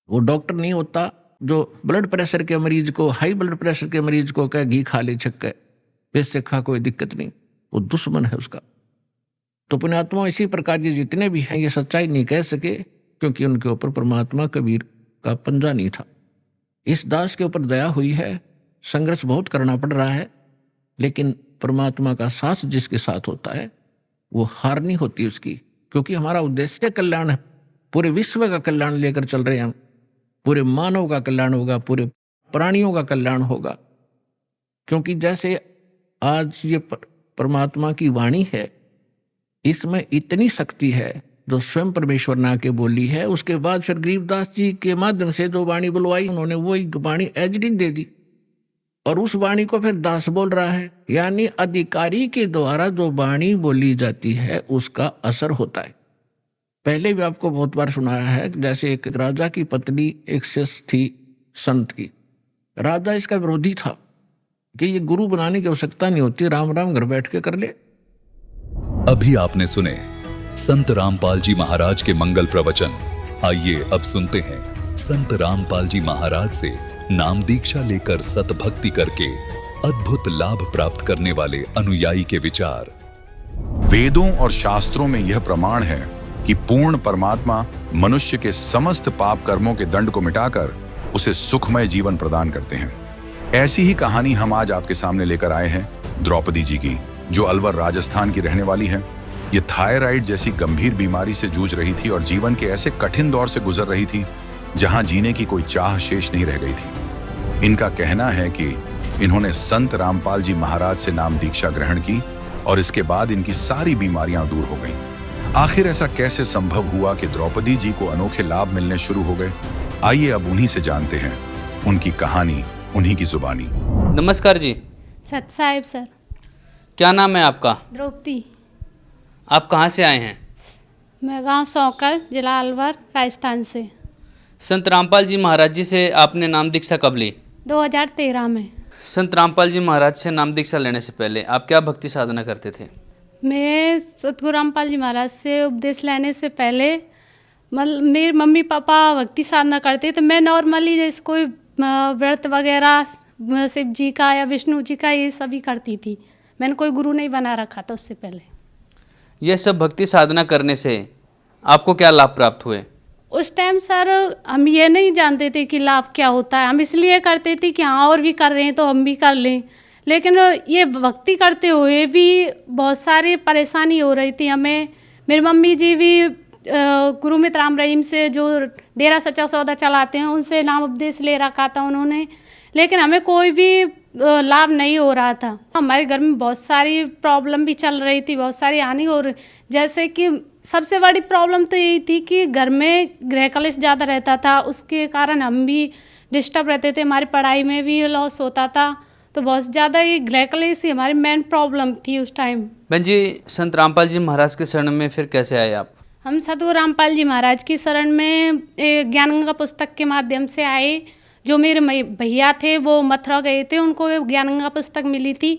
वो डॉक्टर नहीं होता जो ब्लड प्रेशर के मरीज को, हाई ब्लड प्रेशर के मरीज को कहे घी खा ले छक्के, वैसे खा कोई दिक्कत नहीं, वो दुश्मन है उसका। तो पुण्यात्मा, इसी प्रकार ये जितने भी हैं ये सच्चाई नहीं कह सके, क्योंकि उनके ऊपर परमात्मा कबीर का पंजा नहीं था। इस दास के ऊपर दया हुई है, संघर्ष बहुत करना पड़ रहा है, लेकिन परमात्मा का साथ जिसके साथ होता है वो हार नहीं होती उसकी, क्योंकि हमारा उद्देश्य कल्याण है। पूरे विश्व का कल्याण लेकर चल रहे हैं हम, पूरे मानव का कल्याण होगा, पूरे प्राणियों का कल्याण होगा। क्योंकि जैसे आज ये परमात्मा की वाणी है, इसमें इतनी शक्ति है जो स्वयं परमेश्वर ने आके बोली है। उसके बाद फिर गरीबदास जी के माध्यम से जो वाणी बुलवाई, उन्होंने वही वाणी एजडी दे दी, और उस वाणी को फिर दास बोल रहा है। यानी अधिकारी के द्वारा जो वाणी बोली जाती है उसका असर होता है। पहले भी आपको बहुत बार सुनाया है, जैसे एक राजा की पत्नी एक शिष्य थी संत की। राजा इसका विरोधी था कि ये गुरु बनाने की आवश्यकता नहीं होती, राम राम घर बैठ के कर ले। अभी आपने सुने संत रामपाल जी महाराज के मंगल प्रवचन। आइए अब सुनते हैं संत रामपाल जी महाराज से नाम दीक्षा लेकर सतभक्ति करके अद्भुत लाभ प्राप्त करने वाले अनुयायी के विचार। वेदों और शास्त्रों में यह प्रमाण है कि पूर्ण परमात्मा मनुष्य के समस्त पाप कर्मों के दंड को मिटाकर उसे सुखमय जीवन प्रदान करते हैं। ऐसी ही कहानी हम आज आपके सामने लेकर आए हैं द्रौपदी जी की, जो अलवर राजस्थान की रहने वाली है। ये थायराइड जैसी गंभीर बीमारी से जूझ रही थी और जीवन के ऐसे कठिन दौर से गुजर रही थी जहां जीने की कोई चाह शेष नहीं रह गई थी। इनका कहना है कि इन्होंने संत रामपाल जी महाराज से नाम दीक्षा ग्रहण की और इसके बाद इनकी सारी बीमारियां दूर हो गईं। आखिर ऐसा कैसे संभव हुआ कि द्रौपदी जी को अनोखे लाभ मिलने शुरू हो गए? आइए अब उन्हीं से जानते हैं उनकी कहानी, उन्हीं की जुबानी। नमस्कार जी। सत साहिब सर। क्या नाम है आपका? द्रौपदी। आप कहाँ से आए हैं? मैं गांव सौकर, जिला अलवर, राजस्थान से। संत रामपाल जी महाराज जी से आपने नाम दीक्षा कब ली? 2013 में। संत रामपाल जी महाराज से नाम दीक्षा लेने से पहले आप क्या भक्ति साधना करते थे? मैं सतगुरु रामपाल जी महाराज से उपदेश लेने से पहले मेरे मम्मी पापा भक्ति साधना करते थे। मैं नॉर्मली जैसे कोई व्रत वगैरह शिव जी का या विष्णु जी का ये सभी करती थी। मैंने कोई गुरु नहीं बना रखा था उससे पहले। यह सब भक्ति साधना करने से आपको क्या लाभ प्राप्त हुए? उस टाइम सर हम ये नहीं जानते थे कि लाभ क्या होता है। हम इसलिए करते थे कि हाँ और भी कर रहे हैं तो हम भी कर लें। लेकिन ये भक्ति करते हुए भी बहुत सारी परेशानी हो रही थी हमें। मेरी मम्मी जी भी गुरु मित्र राम रहीम से जो डेरा सच्चा सौदा चलाते हैं उनसे नाम उपदेश ले रखा था उन्होंने, लेकिन हमें कोई भी लाभ नहीं हो रहा था। हमारे घर में बहुत सारी प्रॉब्लम भी चल रही थी, बहुत सारी हानि हो रही। जैसे कि सबसे बड़ी प्रॉब्लम तो यही थी कि घर में गृह कलेश ज़्यादा रहता था, उसके कारण हम भी डिस्टर्ब रहते थे, हमारी पढ़ाई में भी लॉस होता था। तो बहुत ज़्यादा ये गृह कलेश ही हमारी मेन प्रॉब्लम थी उस टाइम। बहन जी, संत रामपाल जी महाराज के शरण में फिर कैसे आए आप? हम सतगुरु रामपाल जी महाराज की शरण में ज्ञान गंगा पुस्तक के माध्यम से आए। जो मेरे भैया थे वो मथुरा गए थे, उनको ज्ञान गंगा पुस्तक मिली थी।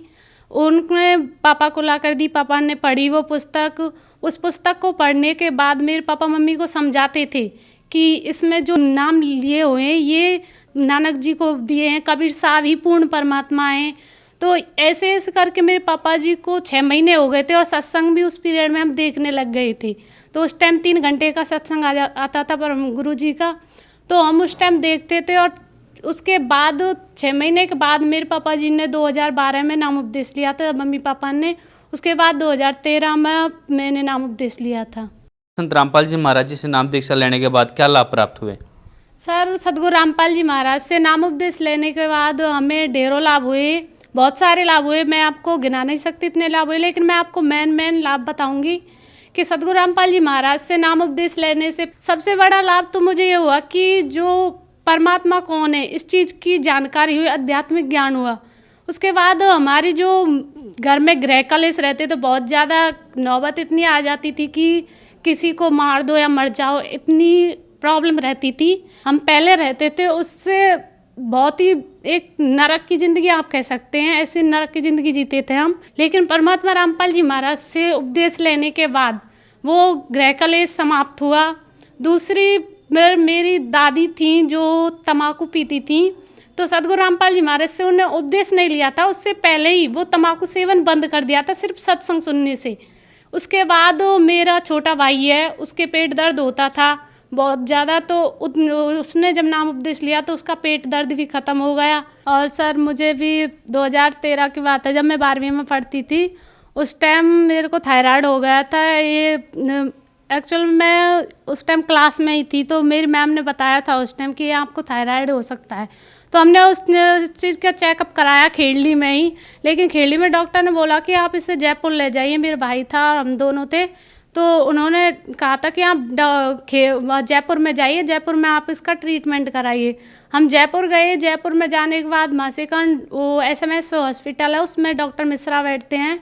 उन्होंने पापा को ला कर दी, पापा ने पढ़ी वो पुस्तक। उस पुस्तक को पढ़ने के बाद मेरे पापा मम्मी को समझाते थे कि इसमें जो नाम लिए हुए हैं ये नानक जी को दिए हैं, कबीर साहब ही पूर्ण परमात्मा हैं। तो ऐसे ऐसे करके मेरे पापा जी को 6 महीने हो गए थे और सत्संग भी उस पीरियड में हम देखने लग गए थे। तो उस टाइम 3 घंटे का सत्संग आता था परम गुरु जी का, तो हम उस टाइम देखते थे। और उसके बाद 6 महीने के बाद मेरे पापा जी ने 2012 में नाम उपदेश लिया था, मम्मी पापा ने। उसके बाद 2013 में मैंने नाम उपदेश लिया था। संत रामपाल जी महाराज जी से नाम दीक्षा लेने के बाद क्या लाभ प्राप्त हुए? सर सतगुरु रामपाल जी महाराज से नाम उपदेश लेने के बाद हमें ढेरों लाभ हुए, बहुत सारे लाभ हुए। मैं आपको गिना नहीं सकती इतने लाभ हुए, लेकिन मैं आपको मेन लाभ बताऊंगी कि सतगुरु रामपाल जी महाराज से नाम उपदेश लेने से सबसे बड़ा लाभ तो मुझे ये हुआ कि जो परमात्मा कौन है इस चीज़ की जानकारी हुई, आध्यात्मिक ज्ञान हुआ। उसके बाद हमारी जो घर में गृह कलेश रहते तो बहुत ज़्यादा नौबत इतनी आ जाती थी कि किसी को मार दो या मर जाओ, इतनी प्रॉब्लम रहती थी। हम पहले रहते थे उससे बहुत ही एक नरक की ज़िंदगी आप कह सकते हैं, ऐसी नरक की ज़िंदगी जीते थे हम। लेकिन परमात्मा रामपाल जी महाराज से उपदेश लेने के बाद वो गृह कलेश समाप्त हुआ। दूसरी मेरी दादी थी जो तम्बाकू पीती थी, तो सतगुरु रामपाल जी महाराज से उन्हें उपदेश नहीं लिया था, उससे पहले ही वो तम्बाकू सेवन बंद कर दिया था सिर्फ सत्संग सुनने से। उसके बाद मेरा छोटा भाई है, उसके पेट दर्द होता था बहुत ज़्यादा, तो उसने जब नाम उपदेश लिया तो उसका पेट दर्द भी ख़त्म हो गया। और सर मुझे भी 2013 की बात है, जब मैं 12वीं में पढ़ती थी उस टाइम मेरे को थायराइड हो गया था। ये एक्चुअल मैं उस टाइम क्लास में ही थी, तो मेरी मैम ने बताया था उस टाइम कि आपको थायराइड हो सकता है। तो हमने उस चीज़ का चेकअप कराया खेड़ली में ही, लेकिन खेड़ली में डॉक्टर ने बोला कि आप इसे जयपुर ले जाइए। मेरे भाई था और हम दोनों थे, तो उन्होंने कहा था कि आप जयपुर में जाइए, जयपुर में आप इसका ट्रीटमेंट कराइए। हम जयपुर गए। जयपुर में जाने के बाद मासेकंड वो SMS हॉस्पिटल है, उसमें डॉक्टर मिश्रा बैठते हैं,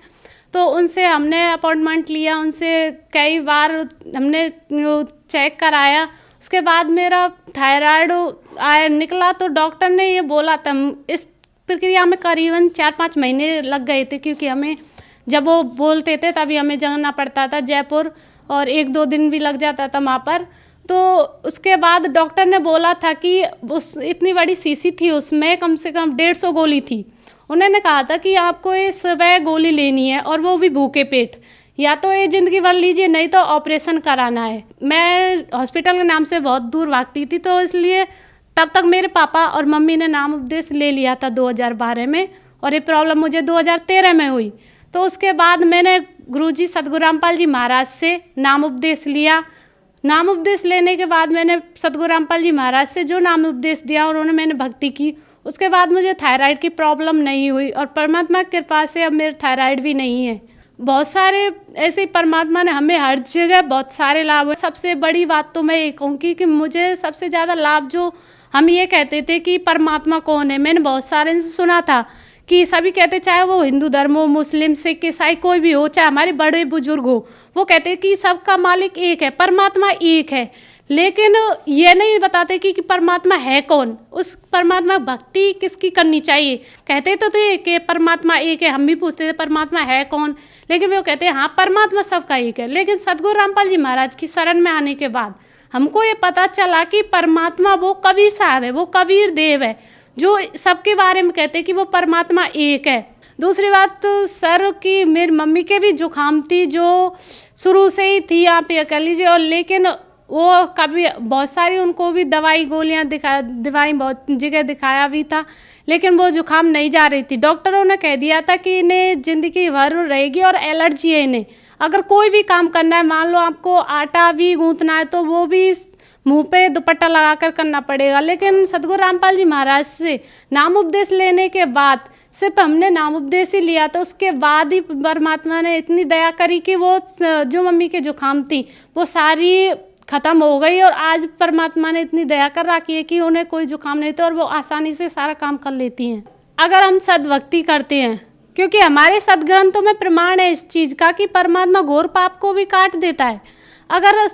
तो उनसे हमने अपॉइंटमेंट लिया। उनसे कई बार हमने चेक कराया। उसके बाद मेरा थायराइड निकला, तो डॉक्टर ने ये बोला था, इस प्रक्रिया में करीबन 4-5 महीने लग गए थे, क्योंकि हमें जब वो बोलते थे तभी हमें जाना पड़ता था जयपुर, और 1-2 दिन भी लग जाता था वहाँ पर। तो उसके बाद डॉक्टर ने बोला था कि उस इतनी बड़ी शीशी थी, उसमें कम से कम 150 गोली थी। उन्होंने कहा था कि आपको ये सुबह गोली लेनी है, और वो भी भूखे पेट। या तो ये ज़िंदगी भर लीजिए, नहीं तो ऑपरेशन कराना है। मैं हॉस्पिटल के नाम से बहुत दूर भागती थी, तो इसलिए तब तक मेरे पापा और मम्मी ने नाम उपदेश ले लिया था 2012 में, और ये प्रॉब्लम मुझे 2013 में हुई। तो उसके बाद मैंने गुरुजी सतगुरु रामपाल जी महाराज से नाम उपदेश लिया। नाम उपदेश लेने के बाद मैंने सतगुरु रामपाल जी महाराज से जो नाम उपदेश दिया उन्होंने मैंने भक्ति की। उसके बाद मुझे थायराइड की प्रॉब्लम नहीं हुई, और परमात्मा की कृपा से अब मेरे थायराइड भी नहीं है। बहुत सारे ऐसे परमात्मा ने हमें हर जगह बहुत सारे लाभ हुए। सबसे बड़ी बात तो मैं ये कहूँगी कि मुझे सबसे ज़्यादा लाभ, जो हम ये कहते थे कि परमात्मा कौन है, मैंने बहुत सारे इनसे सुना था कि सभी कहते, चाहे वो हिंदू धर्म हो, मुस्लिम, सिख, ईसाई कोई भी हो, चाहे हमारे बड़े बुजुर्ग हो, वो कहते हैं कि सबका मालिक एक है, परमात्मा एक है। लेकिन ये नहीं बताते कि परमात्मा है कौन, उस परमात्मा भक्ति किसकी करनी चाहिए। कहते तो थे कि परमात्मा एक है, हम भी पूछते थे परमात्मा है कौन, लेकिन वो कहते हैं हाँ परमात्मा सबका एक है। लेकिन सतगुरु रामपाल जी महाराज की शरण में आने के बाद हमको ये पता चला कि परमात्मा वो कबीर साहब है, वो कबीर देव है, जो सबके बारे में कहते हैं कि वो परमात्मा एक है। दूसरी बात सर की मेरी मम्मी के भी जुकाम थी, जो शुरू से ही थी, आप ये कह लीजिए, और लेकिन वो कभी बहुत सारी उनको भी दवाई गोलियां दवाई बहुत जगह दिखाया भी था, लेकिन वो जुकाम नहीं जा रही थी। डॉक्टरों ने कह दिया था कि इन्हें ज़िंदगी भर रहेगी और एलर्जी है इन्हें। अगर कोई भी काम करना है, मान लो आपको आटा भी गूंथना है, तो वो भी मुंह पे दुपट्टा लगाकर करना पड़ेगा। लेकिन सतगुरु रामपाल जी महाराज से नाम उपदेश लेने के बाद, सिर्फ हमने नाम उपदेश ही लिया, तो उसके बाद ही परमात्मा ने इतनी दया करी कि वो जो मम्मी के जुकाम थी वो सारी ख़त्म हो गई, और आज परमात्मा ने इतनी दया कर रखी है कि उन्हें कोई जुकाम नहीं था और वो आसानी से सारा काम कर लेती हैं। अगर हम सद्भक्ति करते हैं, क्योंकि हमारे सदग्रंथों में प्रमाण है इस चीज़ का कि परमात्मा घोर पाप को भी काट देता है। अगर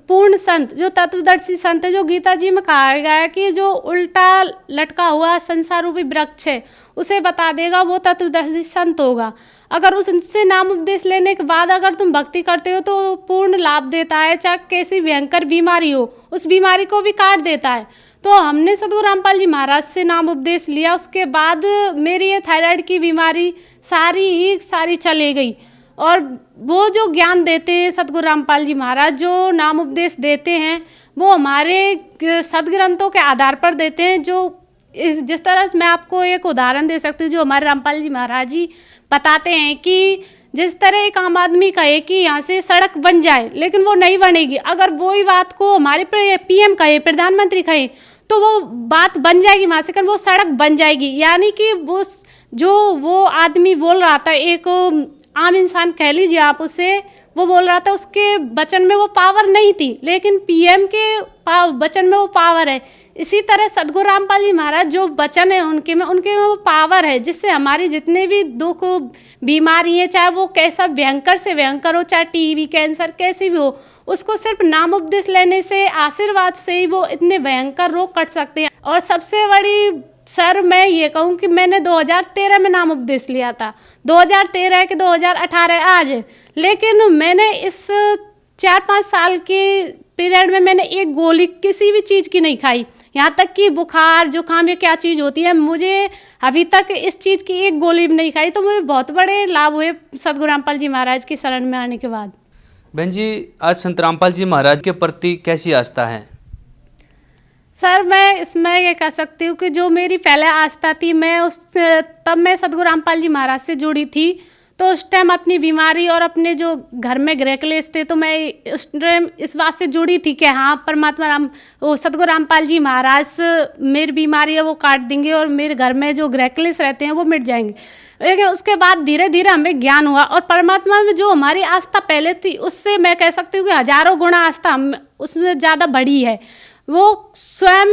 पूर्ण संत, जो तत्वदर्शी संत है, जो गीता जी में कहा गया है कि जो उल्टा लटका हुआ संसार रूपी वृक्ष है उसे बता देगा, वो तत्वदर्शी संत होगा। अगर उससे नाम उपदेश लेने के बाद अगर तुम भक्ति करते हो तो पूर्ण लाभ देता है, चाहे कैसी भयंकर बीमारी हो उस बीमारी को भी काट देता है। तो हमने सतगुरु रामपाल जी महाराज से नाम उपदेश लिया, उसके बाद मेरी ये थायराइड की बीमारी सारी चले गई। और वो जो ज्ञान देते हैं सतगुरु रामपाल जी महाराज, जो नाम उपदेश देते हैं, वो हमारे सदग्रंथों के आधार पर देते हैं। जो जिस तरह मैं आपको एक उदाहरण दे सकती हूँ, जो हमारे रामपाल जी महाराज जी बताते हैं कि जिस तरह एक आम आदमी कहे कि यहाँ से सड़क बन जाए, लेकिन वो नहीं बनेगी। अगर वही बात को हमारे PM कहे, प्रधानमंत्री कहे, तो वो बात बन जाएगी वहाँ से, वो सड़क बन जाएगी। यानी कि वो आदमी बोल रहा था, एक आम इंसान कह लीजिए आप उसे, वो बोल रहा था, उसके वचन में वो पावर नहीं थी, लेकिन PM के वचन में वो पावर है। इसी तरह सतगुरु रामपाल जी महाराज जो वचन है उनके में वो पावर है, जिससे हमारी जितने भी दुख बीमारी है, चाहे वो कैसा भयंकर से भयंकर हो, चाहे TB कैंसर कैसी भी हो, उसको सिर्फ नाम उपदेश लेने से, आशीर्वाद से ही वो इतने भयंकर रोग कट सकते हैं। और सबसे बड़ी सर मैं ये कहूँ कि मैंने 2013 में नाम उपदेश लिया था, 2013 के 2018 आज, लेकिन मैंने इस 4-5 साल के पीरियड में मैंने एक गोली किसी भी चीज़ की नहीं खाई। यहाँ तक कि बुखार जुकाम ये क्या चीज़ होती है, मुझे अभी तक इस चीज़ की एक गोली भी नहीं खाई। तो मुझे बहुत बड़े लाभ हुए सतगुरु रामपाल जी महाराज की शरण में आने के बाद। बहन जी, आज संत रामपाल जी महाराज के प्रति कैसी आस्था है? सर मैं इसमें ये कह सकती हूँ कि जो मेरी पहले आस्था थी, तब मैं सतगुरु रामपाल जी महाराज से जुड़ी थी, तो उस टाइम अपनी बीमारी और अपने जो घर में गृह क्लेश थे, तो मैं उस टाइम इस बात से जुड़ी थी कि हाँ परमात्मा सतगुरु रामपाल जी महाराज मेरी बीमारी है वो काट देंगे और मेरे घर में जो गृह क्लेश रहते हैं वो मिट जाएंगे। लेकिन उसके बाद धीरे धीरे हमें ज्ञान हुआ, और परमात्मा में जो हमारी आस्था पहले थी उससे मैं कह सकती हूँ कि हजारों गुना आस्था उसमें ज़्यादा बढ़ी है। वो स्वयं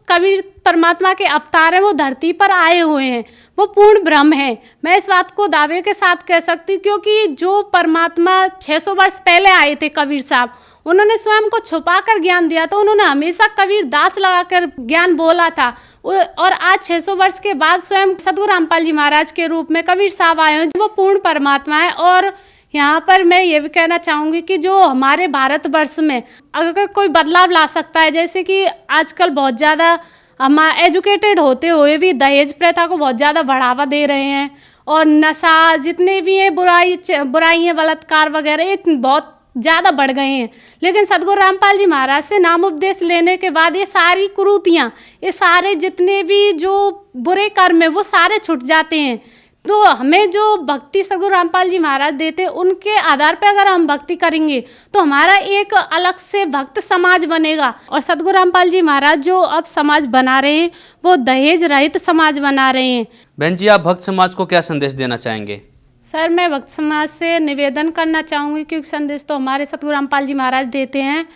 कबीर परमात्मा के अवतार हैं, वो धरती पर आए हुए हैं, वो पूर्ण ब्रह्म है। मैं इस बात को दावे के साथ कह सकती हूँ, क्योंकि जो परमात्मा 600 वर्ष पहले आए थे कबीर साहब, उन्होंने स्वयं को छुपाकर ज्ञान दिया था। उन्होंने हमेशा कबीर दास लगाकर ज्ञान बोला था, और आज 600 वर्ष के बाद स्वयं सतगुरु रामपाल जी महाराज के रूप में कबीर साहब आए हैं, वो पूर्ण परमात्मा है। और यहाँ पर मैं ये भी कहना चाहूँगी कि जो हमारे भारतवर्ष में अगर कोई बदलाव ला सकता है, जैसे कि आजकल बहुत ज़्यादा हम एजुकेटेड होते हुए भी दहेज प्रथा को बहुत ज़्यादा बढ़ावा दे रहे हैं, और नशा, जितने भी हैं बुराइयाँ बलात्कार वगैरह, ये बहुत ज़्यादा बढ़ गए हैं। लेकिन सदगुरु रामपाल जी महाराज से नाम उपदेश लेने के बाद ये सारी कुरीतियाँ, ये सारे जितने भी जो बुरे कर्म है वो सारे छूट जाते हैं। तो हमें जो भक्ति सदगुरु रामपाल जी महाराज देते, उनके आधार पर अगर हम भक्ति करेंगे तो हमारा एक अलग से भक्त समाज बनेगा। और सदगुरु रामपाल जी महाराज जो अब समाज बना रहे हैं वो दहेज रहित समाज बना रहे हैं। बहन जी, आप भक्त समाज को क्या संदेश देना चाहेंगे? सर, मैं भक्त समाज से निवेदन करना चाहूँगी, क्योंकि संदेश तो हमारे सदगुरु रामपाल जी महाराज देते हैं।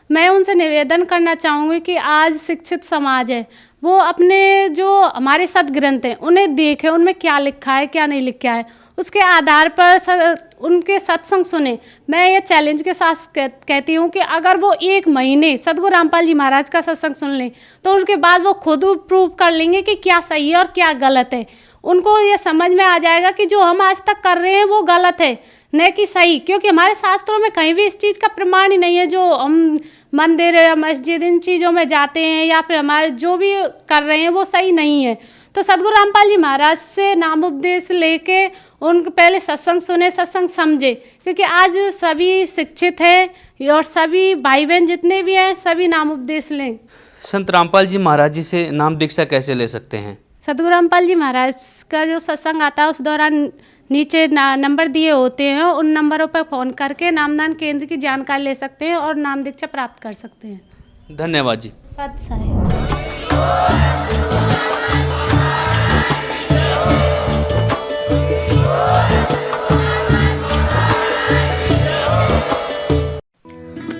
मैं उनसे निवेदन करना चाहूँगी कि आज शिक्षित समाज है, वो अपने जो हमारे सदग्रंथ हैं उन्हें देखें, उनमें क्या लिखा है क्या नहीं लिखा है, उसके आधार पर उनके सत्संग सुने। मैं ये चैलेंज के साथ कहती हूँ कि अगर वो 1 महीने सदगुरु रामपाल जी महाराज का सत्संग सुन लें तो उसके बाद वो खुद प्रूव कर लेंगे कि क्या सही है और क्या गलत है। उनको ये समझ में आ जाएगा कि जो हम आज तक कर रहे हैं वो गलत है, न कि सही। क्योंकि हमारे शास्त्रों में कहीं भी इस चीज़ का प्रमाण ही नहीं है। जो हम मंदिर या मस्जिद इन चीज़ों में जाते हैं या फिर हमारे जो भी कर रहे हैं वो सही नहीं है। तो सदगुरु रामपाल जी महाराज से नाम उपदेश लेके उनके पहले सत्संग सुने, सत्संग समझे, क्योंकि आज सभी शिक्षित हैं और सभी भाई बहन जितने भी हैं सभी नाम उपदेश लें। संत रामपाल जी महाराज जी से नाम दीक्षा कैसे ले सकते हैं? सदगुरु रामपाल जी महाराज का जो सत्संग आता है उस दौरान नीचे नंबर दिए होते हैं, उन नंबरों पर फ़ोन करके नामदान केंद्र की जानकारी ले सकते हैं और नाम दीक्षा प्राप्त कर सकते हैं। धन्यवाद जी। सत साहिब।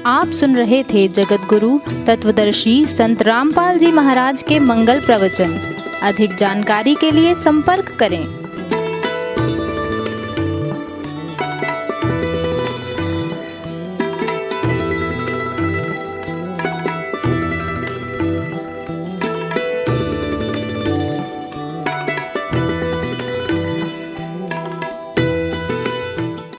आप सुन रहे थे जगत गुरु तत्वदर्शी संत रामपाल जी महाराज के मंगल प्रवचन। अधिक जानकारी के लिए संपर्क करें